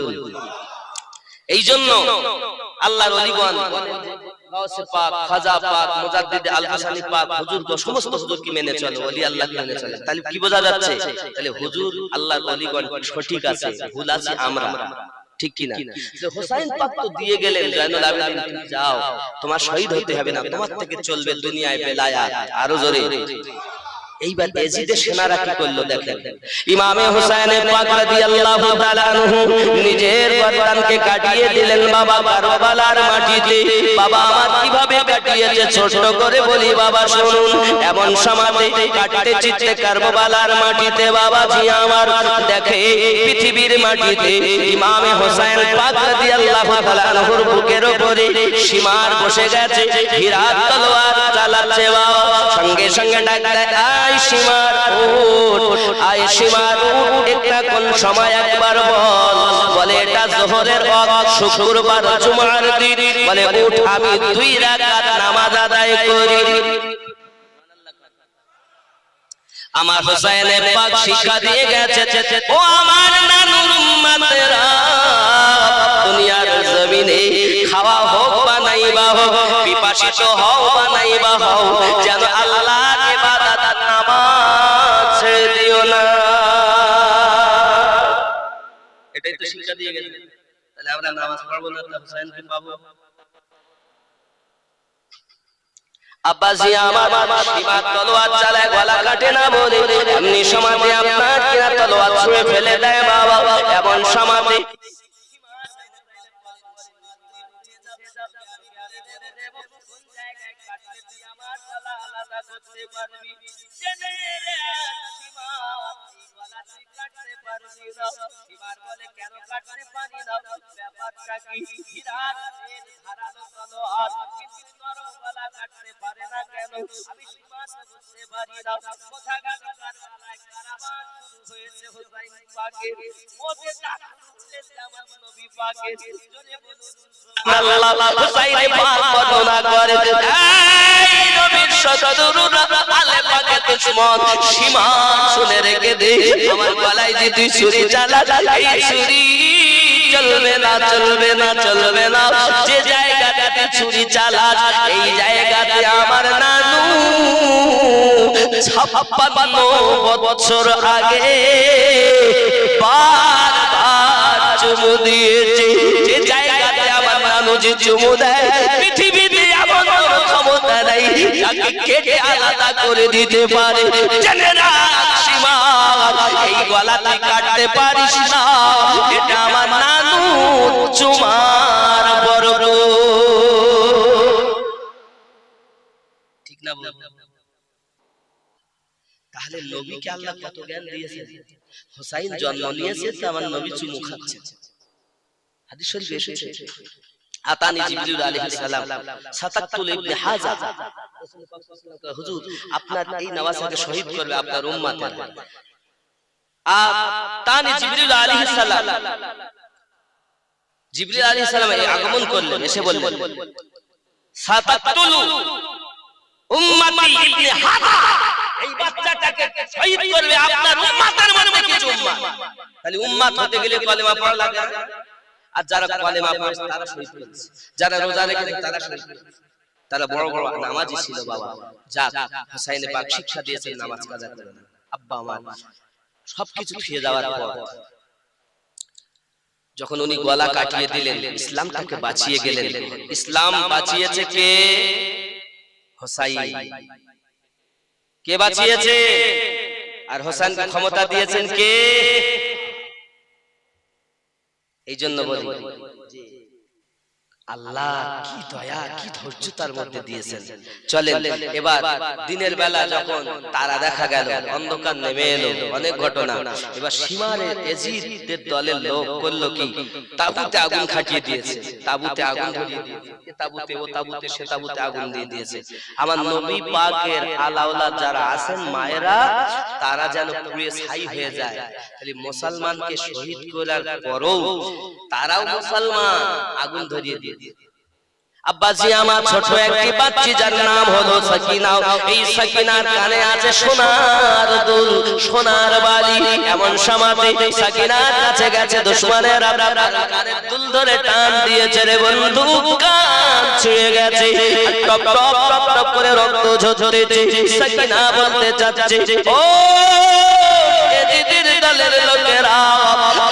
এই জন্য আল্লাহর ওলিগণ গাউসে পাক, খাজা পাক, মুজাদ্দিদ আল-হাসানি পাক, হুজুর তো সমস্ত হুজুরকে মেনে চলে, ওলি আল্লাহকে মেনে চলে। তাহলে কি বোঝা যাচ্ছে? তাহলে হুজুর আল্লাহর ওলিগণ সঠিক আছে, ভুল আছে আমরা, ঠিক কি না? যে হোসেন পাক তো দিয়ে গেলেন জাইনুল আবেদিন, তুমি যাও, তোমার শহীদ হতে হবে না, তোমার থেকে চলবে দুনিয়ায় বেলায়াত। আরো জোরে। এইবার ইয়াজিদের সেনারা কি করলো দেখেন। ইমামে হোসেন পাক রাদিয়াল্লাহু তাআলা আনহু নিজের গর্দানকে কাটিয়ে দিলেন বাবা কারবালার মাটিতে। বাবা আমার কিভাবে কাটিয়েছে ছোট করে বলি বাবা শুনুন। এমন সমাজে কাটতে চিত্তে কারবালার মাটিতে বাবাজি আমার দেখে পৃথিবীর মাটিতে ইমামে হোসেন পাক রাদিয়াল্লাহু তাআলা আনহুর বুকের উপরে সীমার বসে গেছে, হীরার তলোয়ার চালাচ্ছে বাবা। সঙ্গে সঙ্গে ডাক দেয়, আয় সীমার উঠ, আয় সীমার উঠ, একটা কোন সময় একবার বল। বলে এটা যোহরের ওয়াক্ত, শুক্রবার জুমার দিন। বলে উঠ, আমি 2 রাকাত নামাজ আদায় করি। আমার হোসেন পাক শিক্ষা দিয়ে গেছে, ও আমার নানুর উম্মতেরা, দুনিয়ার জমিনে খাওয়া হোক বা নাই বা হোক, পিপাসিত হও বা নাই বা হও, যেন আল্লাহর ইবাদত নামাজ ছেড়ে দিও না। এটাই তো শিক্ষা দিয়ে গেছে। তাহলে আমরা নামাজ পড়বো না, হোসেনকে পাবো? আব্বাজি আমার সীমার তলোয়ার চালায়, গলা কাটে না বলে এমনি সমাজে আপনার কিনা তলোয়ার ছুঁয়ে ফেলে দেয় বাবা। এমন সমাজে সীমানা করতে পারবি, জেনে রে সীমা এই গলা তুই কাটতে পারবি না। এবার বলে কেন কাটতে পারি না, ব্যাপারটা কি? হীরার ধারালো তলোয়ার কিন্তু নরম গলা কাটতে পারে না কেন? আমি সীমানা বুঝতে পারি না। কোথা গেল কারবালায় কারাবান শুরু হয়েছে হুসাইন পাকের, ওতে ডাকলেন আমার নবী পাকের, জোরে বলুন সুবহানাল্লাহ। হুসাইন পাক বর্ণনা করে, এই নবীর শতরুরা আলে পাকে দুশমন সীমা শুনে রেখে দে, আমার গলায় যে তুই ছুরি চালা, এই ছুরি চলবে না চলবে না চলবে না। যে জায়গাটাতে ছুরি চালাস এই জায়গাতে আমার নানু 56 বছর আগে বারবার চুমু দিয়েছে। যে জায়গাতে আমার নানু যে চুমু দেয় পৃথিবীতে এমন কোনো ক্ষমতা নাই যাকে কেটে আলাদা করে দিতে পারে। জেনে রাখ সীমা এই গলা তুই কাটতে পারিস না, এটা আমার নানু চুমার বরকত। ঠিক না বল? তাহলে নবীকে আল্লাহ কত জ্ঞান দিয়েছেন। হুসাইন জন্ম নিয়েছে তো আমার নবী চুমু খাচ্ছে। হাদিস শরীফে এসেছে, আতানি জিবরিল আলাইহিস সালাম সাতাকতুল ইবনে হাজা, হুজুর আপনার এই নওয়াজকে শহীদ করবে আপনার উম্মতের। আতানি জিবরিল আলাইহিস সালাম, জিবরিল আলাইহিস সালাম আগমন করলেন, এসে বললেন সাতাকতুল উম্মতি ইবনে হাজা, এই বাচ্চাটাকে শহীদ করবে আপনার উম্মতের মধ্যে কিছু উম্মত। তাহলে উম্মত হতে গেলে কলেমা পড়া লাগে, আর যারা কলেমা পড়ে তারা শহীদ করেছে, যারা রোজা রেখেছে তারা শহীদ করেছে, তারা বড় বড় নামাজি ছিল। বাবা যা হুসাইন পাক শিক্ষা দিয়েছেন নামাজ কাজা করে না। আব্বা আমার সবকিছু খেয়ে যাওয়ার পর যখন উনি গলা কাটিয়ে দিলেন, ইসলামটাকে বাঁচিয়ে গেলেন। ইসলাম বাঁচিয়েছে কে? হুসাইন। কে বাঁচিয়েছে? আর হোসেনকে ক্ষমতা দিয়েছেন কে? এই জন্য বলি আল্লাহ কি দয়া কি ধৈর্য তার মধ্যে দিয়েছেন। চলেন এবার দিনের বেলা যখন তারা দেখা গেল, অন্ধকার নেমে এলো, অনেক ঘটনা। এবার সীমারে এজিদের দলের লোক করলো কি, তাবুতে আগুন খাটিয়ে দিয়েছে, তাবুতে আগুন ধরিয়ে দিয়েছে, এ তাবুতে ও তাবুতে সে তাবুতে আগুন দিয়ে দিয়েছে। আমার নবী পাকের আলাওলা যারা আছেন মায়েরা, তারা যেন পুড়ে ছাই হয়ে যায়। তাহলে মুসলমানকে শহীদ করার পরও তারাও মুসলমান, আগুন ধরিয়ে দিয়ে। আব্বাজি আমার ছোট একটি বাচ্চি যার নাম হলো সাকিনা, এই সাকিনার কানে আছে সোনার দুল, সোনার বালি। এমন সময় সাকিনার কাছে গেছে দুশমনেরা, কানের দুল ধরে টান দিয়েছে রে বন্ধু, কান ছুঁয়ে গেছে, টপ টপ টপ টপ করে রক্ত ঝরছে। সাকিনা বলতে চাচ্ছে, ও এজিদের দলের লোকেরা,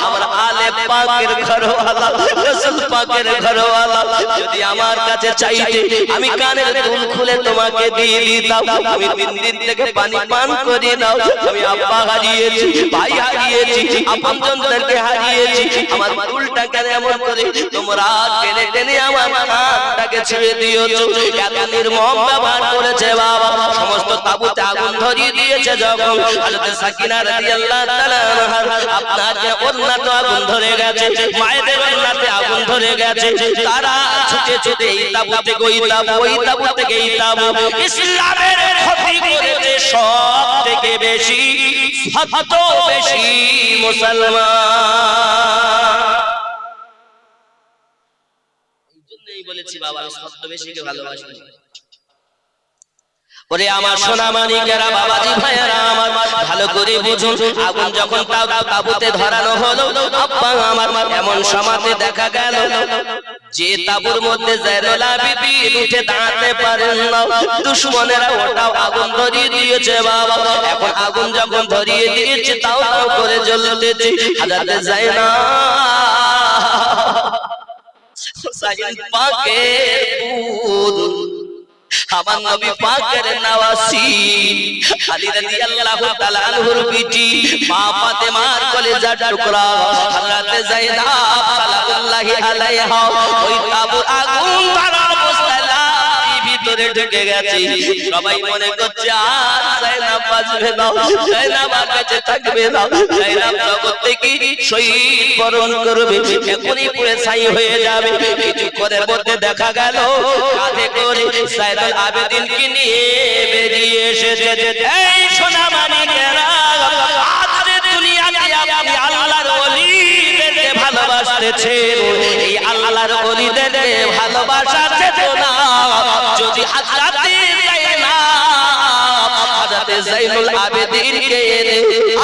আমার আলে পাকের ঘরওয়ালা, রাসূল পাকের ঘরওয়ালা যদি আমার কাছে চাইতে আমি কানের দুল খুলে তোমাকে দিয়ে দিতাম। আমি 3 দিন থেকে পানি পান করি না, আমি আব্বা হারিয়েছি, ভাই হারিয়েছি, আপনজনদেরকে হারিয়েছি। আমার দুলটা কেন এমন করে তোমরা টেনে টেনে আমার কানটাকে ছেড়ে দিয়েছো? এত নির্মম ব্যবহার করেছে বাবা। সমস্ত তাবুতে আগুন ধরিয়ে দিয়েছে যখন হযরত সাকিনা রাদিয়াল্লাহু তাআলা আপনার যে ওন্নাতে আগুন ধরে গেছে, মায়েদের ওন্নাতে আগুন ধরে গেছে, তারা ছুটে ছুটে এই তাবুতে ওই তাবু থেকে এই তাবু, ইসলামের ক্ষতি করেছে সব থেকে বেশি, সবত বেশি মুসলমান। এই জন্যই বলেছি বাবা, সবত বেশিকে ভালোবাসি। ওরে আমার সোনা মানিকেরা, বাবাজি ভাইয়েরা আমার ভালো করে বুঝুন, আগুন যখন তাবুতে ধরানো হলো আব্বা আমার, এমন সময়তে দেখা গেল যে তাবুর মধ্যে জাইনুল আবেদিন উঠে দাঁড়াতে পারেন না, দুশমনেরা ওটাও আগুন ধরিয়ে দিয়েছে বাবা। এখন আগুন যখন ধরিয়ে দিয়েছে তাও তাও করে জ্বলতেছে। হযরত জাইনাব হুসাইন পাকের পুত, আমার নবী পাকের নওয়াসি আলী রাদিয়াল্লাহু তাআলা আনহুর বিটি মা ফাতেমার কলিজার টুকরা হযরত যায়েনাব সালাতুল্লাহি আলাইহা, ওই তাবুর আগুন ধরা অবস্থায় লা ভিতরে ঢুকে গেছে। সবাই মনে করছে আর যায়নাব বাঁচবে না, যায়নাব আর বেঁচে থাকবে না, যায়নাব জগৎ থেকে শহীদ বরণ করবে, এখনই পুরো ছাই হয়ে যাবে। কিছুক্ষণের মধ্যে দেখা গেল কাঁধে করে যায়নুল আবেদিনকে নিয়ে বেরিয়ে এসেছে। এই সোনা মানিকেরা, আজকে দুনিয়াতে আপনি আল্লাহর ওলিদেরকে ভালোবাসতেছেন, এই আল্লাহর ওলিদেরকে ভালোবাসার চেতনা যদি হযরতে যায়নুল আবেদিনকে এনে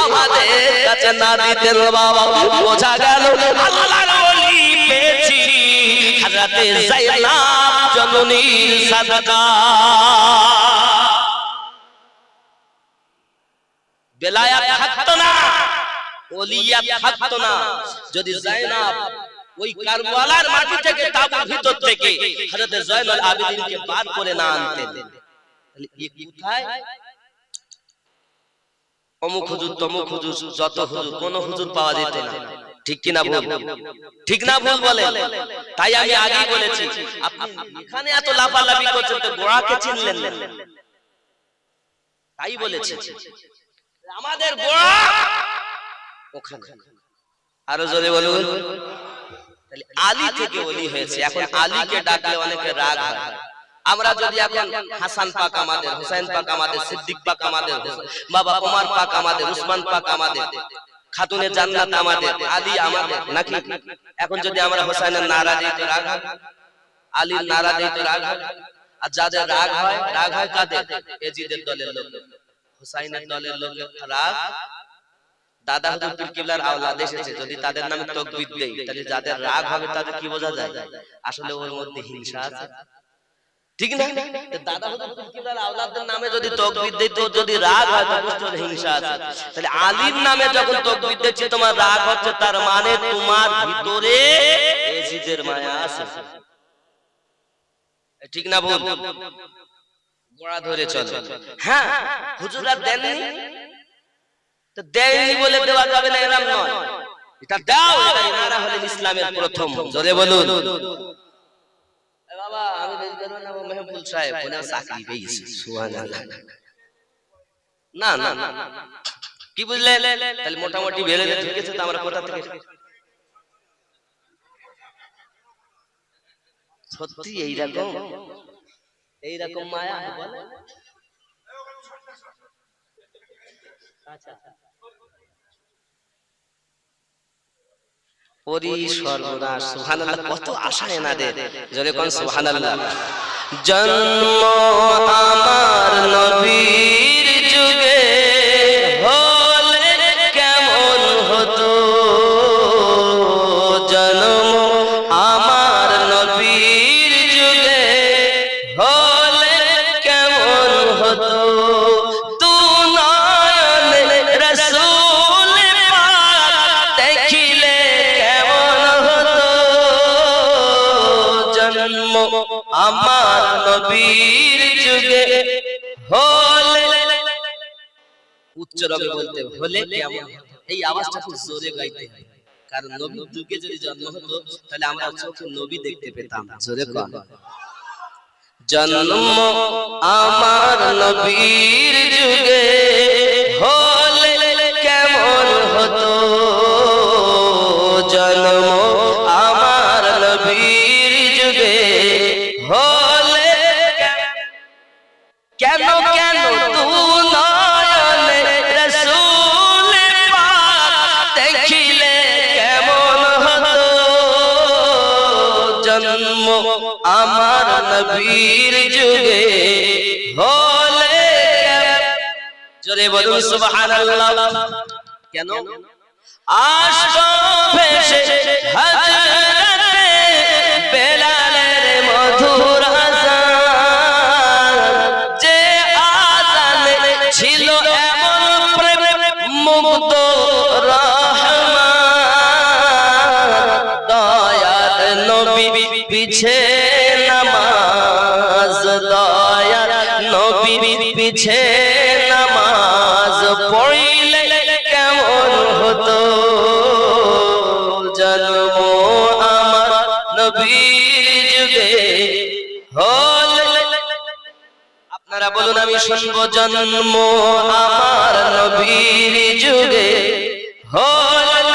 আমাদের কাছে না দিতেন বাবা, বোঝা গেল আল্লাহর ওলি পেয়েছি হযরতে যায়নাব জননীর সাদকা। বেলায়াত থাকতো না, ওলিয়াত থাকতো না যদি যায়নাব ওই কারবালার মাটি থেকে তাবুর ভিতর থেকে হযরতে যায়নুল আবেদিনকে বার করে না আনতেন। তাহলে এই কোথায় অমুক হুজুর তমুক হুজুর যত হুজুর কোন হুজুর পাওয়া যেত না। ঠিক কি না ভুল? ঠিক না ভুল বলে? তাই আমি আগেই বলেছি আপনি এখানে এত লাফালাফি করছেন তো গোড়াকে চিনলেন না, তাই বলেছি আমাদের গোড়া ওখানে। আরো জোরে বলুন। তাহলে আলী থেকে ওলি হয়েছে। এখন আলীকে ডাকলে অনেকে রাগ হয়। আমরা যদি এখন হাসান পাক আমাদের, হুসাইন পাক আমাদের, সিদ্দিক পাক আমাদের, বাবা ওমর পাক আমাদের, উসমান পাক আমাদের, খাতুনে জান্নাত আমাদের, আলী আমাদের নাকি? এখন যদি আমরা হুসাইনের নারা দিই তো রাগ হয়, আলীর নারা দিই তো রাগ হয়। আর যাদের রাগ হয় কাদের? এজিদের দলের লোক, হুসাইনের দলের লোক রাগ। দাদা হুজুর পীর কিবলার আওলাদ এসেছে, যদি তাদের নামে তাকবীর দেই তাহলে যাদের রাগ হবে তাদের কি বোঝা যায়? আসলে ওর মধ্যে হিংসা আছে, ঠিক না? দাদা হুজুর পীর কিবলার আওলাদের নামে যদি তাকবীর দেই তো যদি রাগ হয় তো বুঝতে হিংসা আছে। তাহলে আলীর নামে যখন তাকবীর দিচ্ছি তোমার রাগ হচ্ছে, তার মানে তোমার ভিতরে এজিদের মায়া আছে। ঠিক না ভুল? গোড়া ধরে চলো। হ্যাঁ, হুজুররা দেননি তো দেয়নি বলে দেওয়া যাবে না এরকম নয়, এটা দাও। এনারা হলেন ইসলামের প্রথম। জোরে বলুন। বাবা আমি দেখব না মেহবুব সাহেব ওনার চাকরি পেয়েছে, সুবহানাল্লাহ। না না কি বুঝলে? তাহলে মোটামুটি বেলে ঠিক আছে তো আমরা কোথা থেকে সত্যি এইরকম মায়া বলে? আচ্ছা ওরে সর্বনাশ, সুবহানাল্লাহ, কত আশা এনাদের। জোরে কোন সুবহানাল্লাহ। জন্ম আমার নবীর যুগে হলে কেমন হতো, জন্ম আমার নবীর যুগে হলে কেমন হতো, তু নয়নে রাসূল পাক দেখিলে কেমন হতো, জন্ম আমার নবীর যুগে হলে, উচ্চ রবে বলতে হলে কেমন। এই আওয়াজটা খুব জোরে গাইতে হয়, কারণ নবীর যুগে যদি জন্ম হতো তাহলে আমরা চোখে নবী দেখতে পেতাম। জোরে কোন জন্ম আমার নবীর যুগে হলে কেমন হতো, জন্ম আমার নবীর যুগে হলে কেন কেন তু নয়নে রাসূল পাক দেখিলে কেমন হতো, জন্ম আমার নবীর যুগে হলে। জোরে বলুন সুবহানাল্লাহ। কেন? আসতো ভেসে হযরতে বেলালের মধুর আযান, যে আযানে ছিল এমন প্রেম মুগ্ধ রহমান, দয়ার নবী পিছে নামাজ, দয়ার নবী পিছে নামাজ পড়িলে কেমন হতো, জন্ম আমার নবীর যুগে হলে আপনারা বলুন আমি শুনবো জন্ম আমার নবীর যুগে হল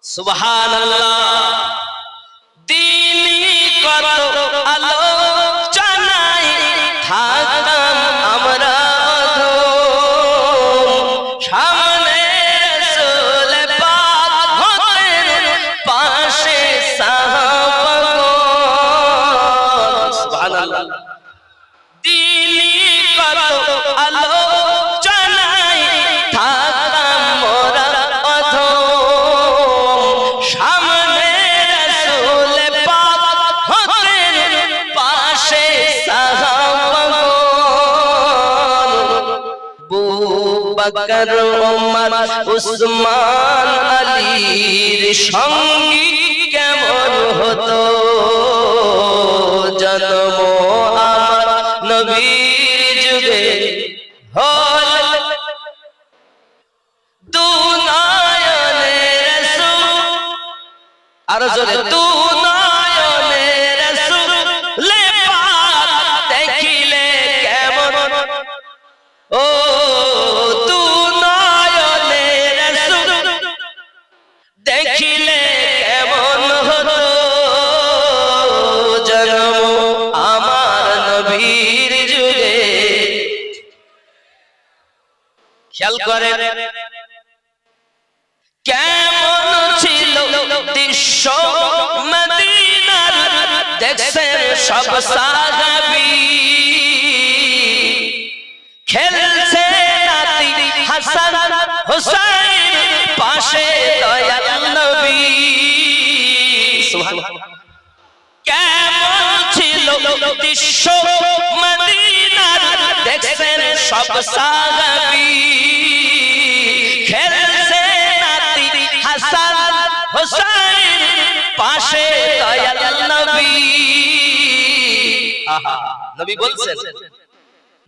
সুবহানাল্লাহ দিনী কত আলোচনায় থাকতাম আমরা সামনে রাসূল পাক হতেন পাশে সাহাবাগণ সুবহানাল্লাহ দিনী কত আলোচনায় থাকতাম মোরা সামনে রাসূল পাক হতেন পাশে সাহাবাগণ আবু বকর ওমর উসমান আলীর সঙ্গী কেমন হতো জন্ম আমার নবীর যুগে হল দু নয়নে রাসূল আর জোরে দু নয়নে রাসূল পাক দেখিলে কেমন ও দু নয়নে রাসূল দেখিলে কেমন হতো জন্ম আমার নবীর যুগে খেয়াল করে কেমন ছিল দৃশ্য মদিনার দেখছেন সব সাহাবী খেলছে নাতি হাসান হুসাইন পাশে দয়াল নবী সুবহানাল্লাহ কেমন ছিল দৃশ্য মদিনার দেখছেন সব সাহাবী খেলছে নাতি হাসান হুসাইন পাশে দয়াল নবী আহা নবী বলছেন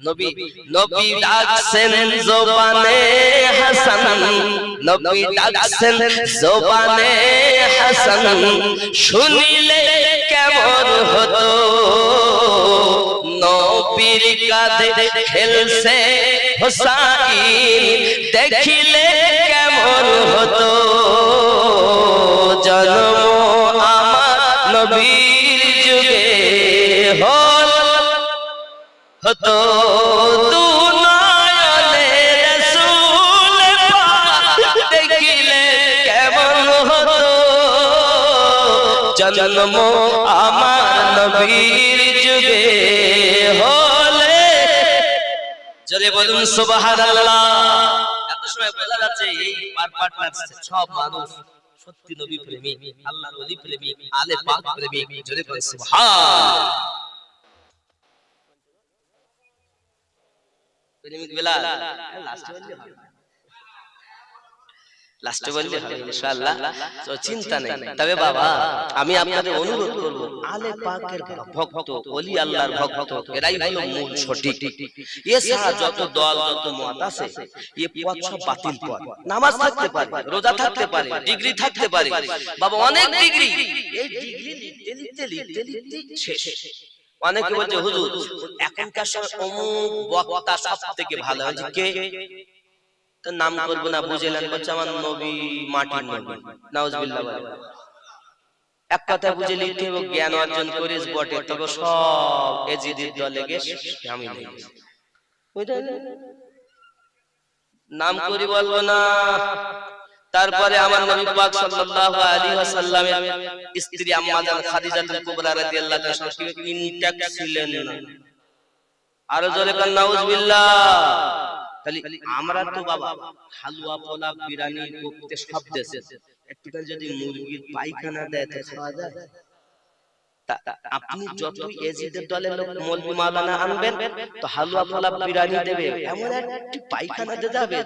নবী নবী ডাকছেন জবানে হাসান নবী ডাকছেন জবানে হাসান শুনিলে কেমন হতো নবীর কাঁধে খেলছে হুসাইন দেখিলে কেমন হতো জন্ম আমার নবীর যুগে হল হতো দু নয়নে রাসূল পাক দেখিলে কেমন হতো জন্ম আমার নবীর যুগে হলে জোরে বলুন সুবহানাল্লাহ এত সময় বোঝা যাচ্ছে এই পার্টনারস সব মানুষ সত্যি নবী প্রেমিক আল্লাহর ওলি প্রেমিক আলে পাক প্রেমিক জোরে বলুন সুবহানাল্লাহ প্রেমিক বিলাল লাস্টে বললে হবে ইনশাআল্লাহ তো চিন্তা নেই তবে বাবা আমি আপনাদের অনুরোধ করব আলে পাকের ভক্ত ওলি আল্লাহর ভক্ত এরাই হলো মূল সঠিক এছাড়া যত দল যত মত আছে এই পথ সব বাতিল পথ নামাজ থাকতে পারে রোজা থাকতে পারে ডিগ্রি থাকতে পারে বাবা অনেক ডিগ্রি এই ডিগ্রি লিখতে শেষ অনেকে বলছে হুজুর এখনকার সময় অমুক বক্তা সবথেকে ভালো হয় কে তো নাম করব না বুঝলেন বলছে আমার নবী মাটির নবী নাউজুবিল্লাহ এক কথা বুঝে লিখতে হবে জ্ঞান অর্জন করিস বটে তবে সব এজিদের দলে গেছে আমি নেই নাম করি বলবো না তারপরে আমার নবী পাক সাল্লাল্লাহু আলাইহি ওয়াসাল্লামের স্ত্রী আম্মা জান খাদিজাতুল কুবরা রাদিয়াল্লাহু তাআলা ইনট্যাক্ট ছিলেন না আরো জোরে কান নাউজুবিল্লাহ তাহলে আমরা তো বাবা হালুয়া পোলা বিরিয়ানি কোফতে সব দেশে একটু যদি মুরগির পায়খানা দেয় তো খাওয়া যায় আপনি যত এজিদের দলের লোক মৌলভী মাওলানা আনবেন তো হালুয়া পোলা বিরিয়ানি দেবে এমন একটি পায়খানা দিয়ে যাবে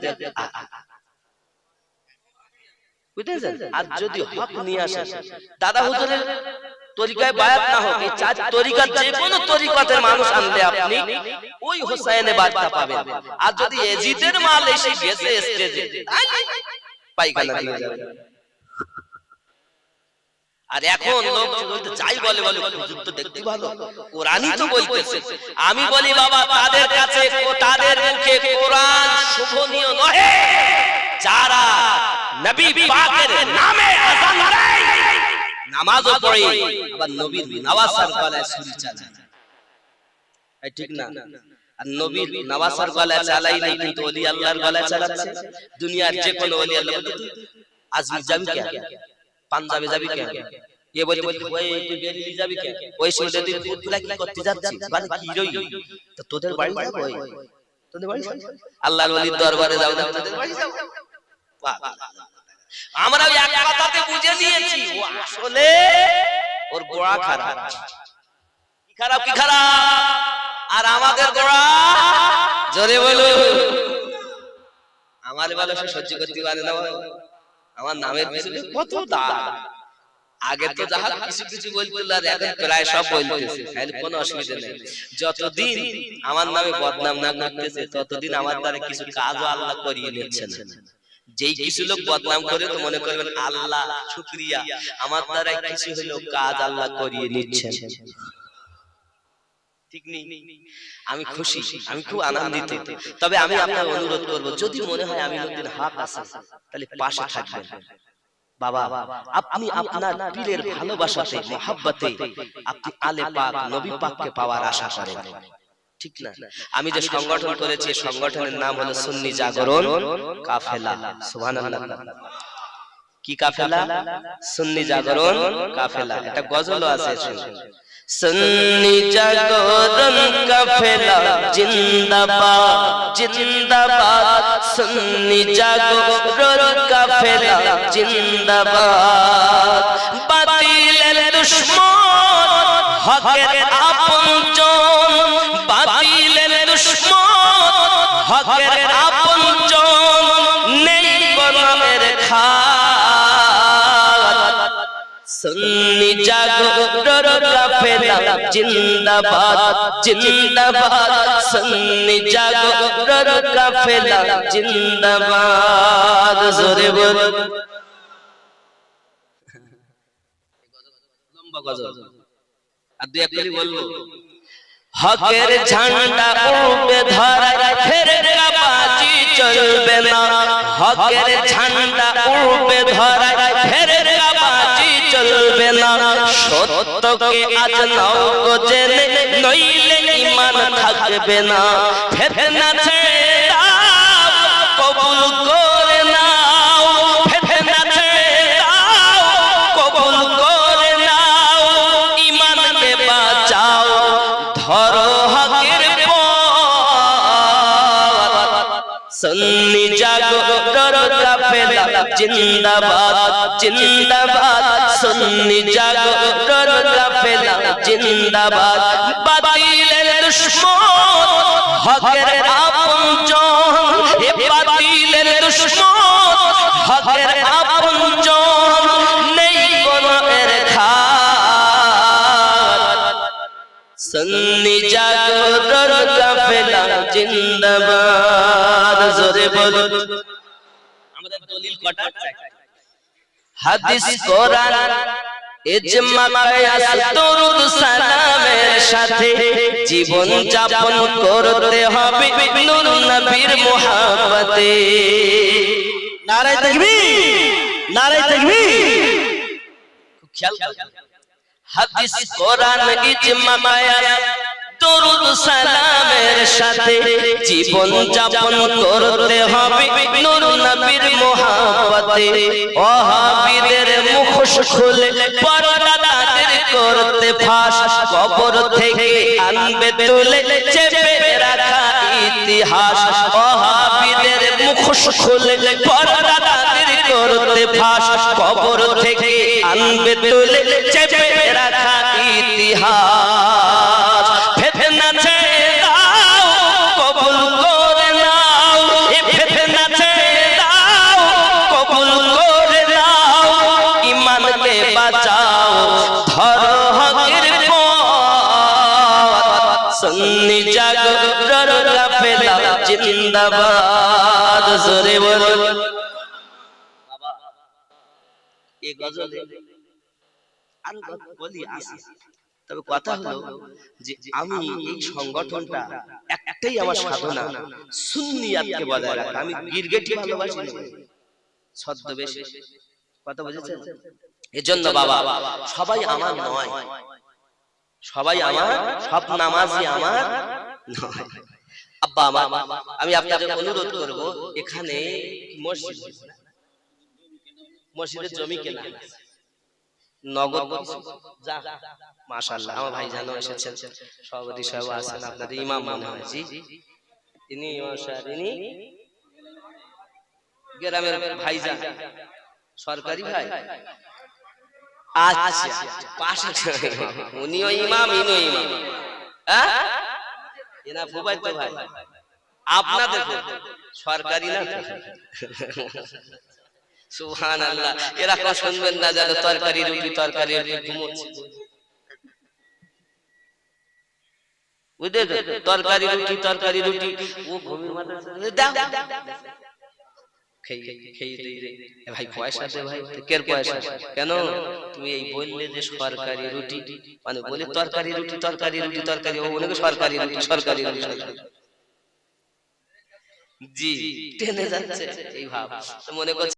বুঝতেছেন আর যদি হক নিয়ে আসে দাদা হুজুরের তরিকায় বায়াত না হোক এই চার তরিকার যে কোনো তরিকাতের মানুষ আনলে আপনি ওই হোসাইনে বার্তা পাবেন আর যদি এজিদের মাল এসে গেছে স্টেজে পায়খানা দিয়ে যাবে আর এখন লোক বলতে যাই বলে বলে হুজুর তো দেখতে ভালো, কোরআনই তো বলতেছে। আমি বলি বাবা তাদের কাছে তাদের মুখে কোরআন শোভনীয় নয় যারা নবী পাকের নামে আযান দেয়, নামাজও পড়ে, আবার নবীর নওয়াসার গলায় ছুরি চালায়, এই ঠিক না? আর নবীর নওয়াসার গলায় চালাই নাই, কিন্তু ওলি আল্লাহর গলায় চালাচ্ছে। দুনিয়ার যে কোনো ওলি আল্লাহ আজমি যাবি কেন, পাঞ্জাবে যাবি কেন, এ বলতে বলতে ওই তুই বেরিয়ে যাবি কেন, ওই সৌদি পুতলা কি করতে যাচ্ছিস, মানে কি রই তো তোদের বাড়ি যাব, ওই তোদের বাড়ি আল্লাহর ওলির দরবারে যাও, তোদের বাড়ি যাও। আমরা ওই এক কথাতে বুঝে নিয়েছি ও আসলে ওর গোড়া খারাপ। কি খারাপ, কি খারাপ? আর আমাদের গোড়া জোরে বলো, আমার ভালোবাসা সহ্য করতে পারে না। আমার নামের পিছনে কত দাগ, আগে তো যাহা কিছু কিছু বলছিল আর এখন প্রায় সব বলতেছে, তাহলে কোনো অসুবিধা নেই। যতদিন আমার নামে বদনাম না করতেছে ততদিন আমার দ্বারা কিছু কাজও আল্লাহ করিয়ে নিচ্ছেন। যেই কিছু লোক বদনাম করে তো মনে করবেন আল্লাহ শুকরিয়া, আমার দ্বারা কিছু হলো কাজ আল্লাহ করিয়ে নিচ্ছেন। ঠিক নেই? আমি খুশি, আমি খুব আনন্দিত। তবে আমি আপনার অনুরোধ করব, যদি মনে হয় আমি নতুন হক আছে তাহলে পাশে থাকবেন। বাবা আপনি আপনার পীরের ভালোবাসাতে মহব্বতে আপনি আলে পাক নবী পাককে পাওয়ার আশা করেন, ঠিক না? আমি যে সংগঠন করেছি সংগঠনের নাম হলো সুন্নি জাগরণ কাফেলা। সুবহানাল্লাহ। কি কাফেলা? সুন্নি জাগরণ কাফেলা। এটা গজলও আছে, সুন্নি জাগরণ কাফেলা জিন্দাবাদ জিন্দাবাদ, সুন্নি জাগরণ কাফেলা জিন্দাবাদ। বাতিলের দুশমন হকের আপনজন, বাতিলের দুশমন হকের আপনজন, নেই কোরআনের খাত। সুন্নি জাগরণ কাফেলা জিন্দাবাদ জিন্দাবাদ, সুন্নি জাগরণ কাফেলা জিন্দাবাদ। জোরে বল। লম্বা গজল আর দুই এক কলি বলবো। হকের ঝান্ডা উড়বে ধরায় ফেরেকা বাজি চলবে না, হকের ঝান্ডা উড়বে ধরায় ফেরেকা বাজি চলবে না। সত্যকে আজ নাও গো জেনে, নইলে ঈমান থাকবে না। ফিতনা ছেড়ে দাও কবুল করে নাও, ফিতনা ছেড়ে দাও কবুল করে নাও। ঈমানকে বাঁচাও, ধরো হকের পথ। সুন্নি জাগরণ কাফেলা জিন্দাবাদ জিন্দাবাদ, সুন্নি জাগরণ কাফেলা জিন্দাবাদ। বাতিলের দুশমন হকের আপনজন, এ বাতিলের দুশমন হকের আপনজন, নেই কোনো এর খাত। সুন্নি জাগরণ কাফেলা জিন্দাবাদ। জোরে বলো। আমাদের দলিল কটা? হাদিস কোরআন ইজমা কিয়াস দরুদ সালামের সাথে জীবন যাপন করতে হবে নূর নবীর মুহাব্বতে। নারে তাকবীর, নারে তাকবীর। খেয়াল করুন, হাদিস কোরআন ইজমা কিয়াস দরুদ সালামের সাথে জীবন যাপন করতে হবে নূর নবীর মুহাব্বতে। ওয়াহাবীদের মুখোশ খুলে পর্দা তাদের করতে ফাঁস, কবর থেকে আনবে তুলে চেপে রাখা ইতিহাস। ওয়াহাবীদের মুখোশ খুলে পর্দা তাদের করতে ফাঁস, কবর থেকে আনবে তুলে চেপে রাখা ইতিহাস। ফিতনা ছেড়ে দাও কবুল করে নাও, এ ফিতনা ছেড়ে দাও কবুল করে নাও। ঈমানকে বাঁচাও, ধরো হকের পথ। সুন্নি জাগরণ কাফেলা জিন্দাবাদ। জোরে বলো। বাবা এই গজলে আর বলি আসি, তবে কথা হলো যে আমি এই সংগঠনটা একটাই আমার সাধনা, সুন্নিয়াতকে বজায় রাখা। আমি গিরগিটি ভালোবাসি না, ছদ্মবেশে। কথা বুঝেছেন? এজন্য বাবা সবাই আমার নয়, সবাই আমার, সব নামাজি আমার নয়। আব্বা আমার, আমি আপনাদের অনুরোধ করব, এখানে মসজিদের জমি কেনা নগদ যা, মাশাআল্লাহ আমার ভাই জানো এসেছেন, সভাপতি সাহেব আছেন, আপনাদের ইমাম মনে হয়, জি ইনি ইনি গ্রামের ভাইজান, সরকারি ভাই, আচ্ছা পাশে উনিও ইমাম ইনিও ইমাম, হ্যাঁ এনা ফুফাইতো ভাই, আপনাদের সরকারি না? সুবহানাল্লাহ, এরকম শুনবেন না যেন তরকারি রুটি তরকারি রুটি ঘুমোচ্ছে, বুঝলে তো? তরকারি রুটি তরকারি রুটি, ও ঘুমের মাথায় দাও ভাই পয়সা দে ভাই, কের পয়সা? কেন তুমি এই বললে যে সরকারি রুটি, মানে বলে তরকারি রুটি তরকারি রুটি তরকারি, ও বলে সরকারি রুটি সরকারি রুটি, জি টেনে যাচ্ছে এই ভাব, মনে করছে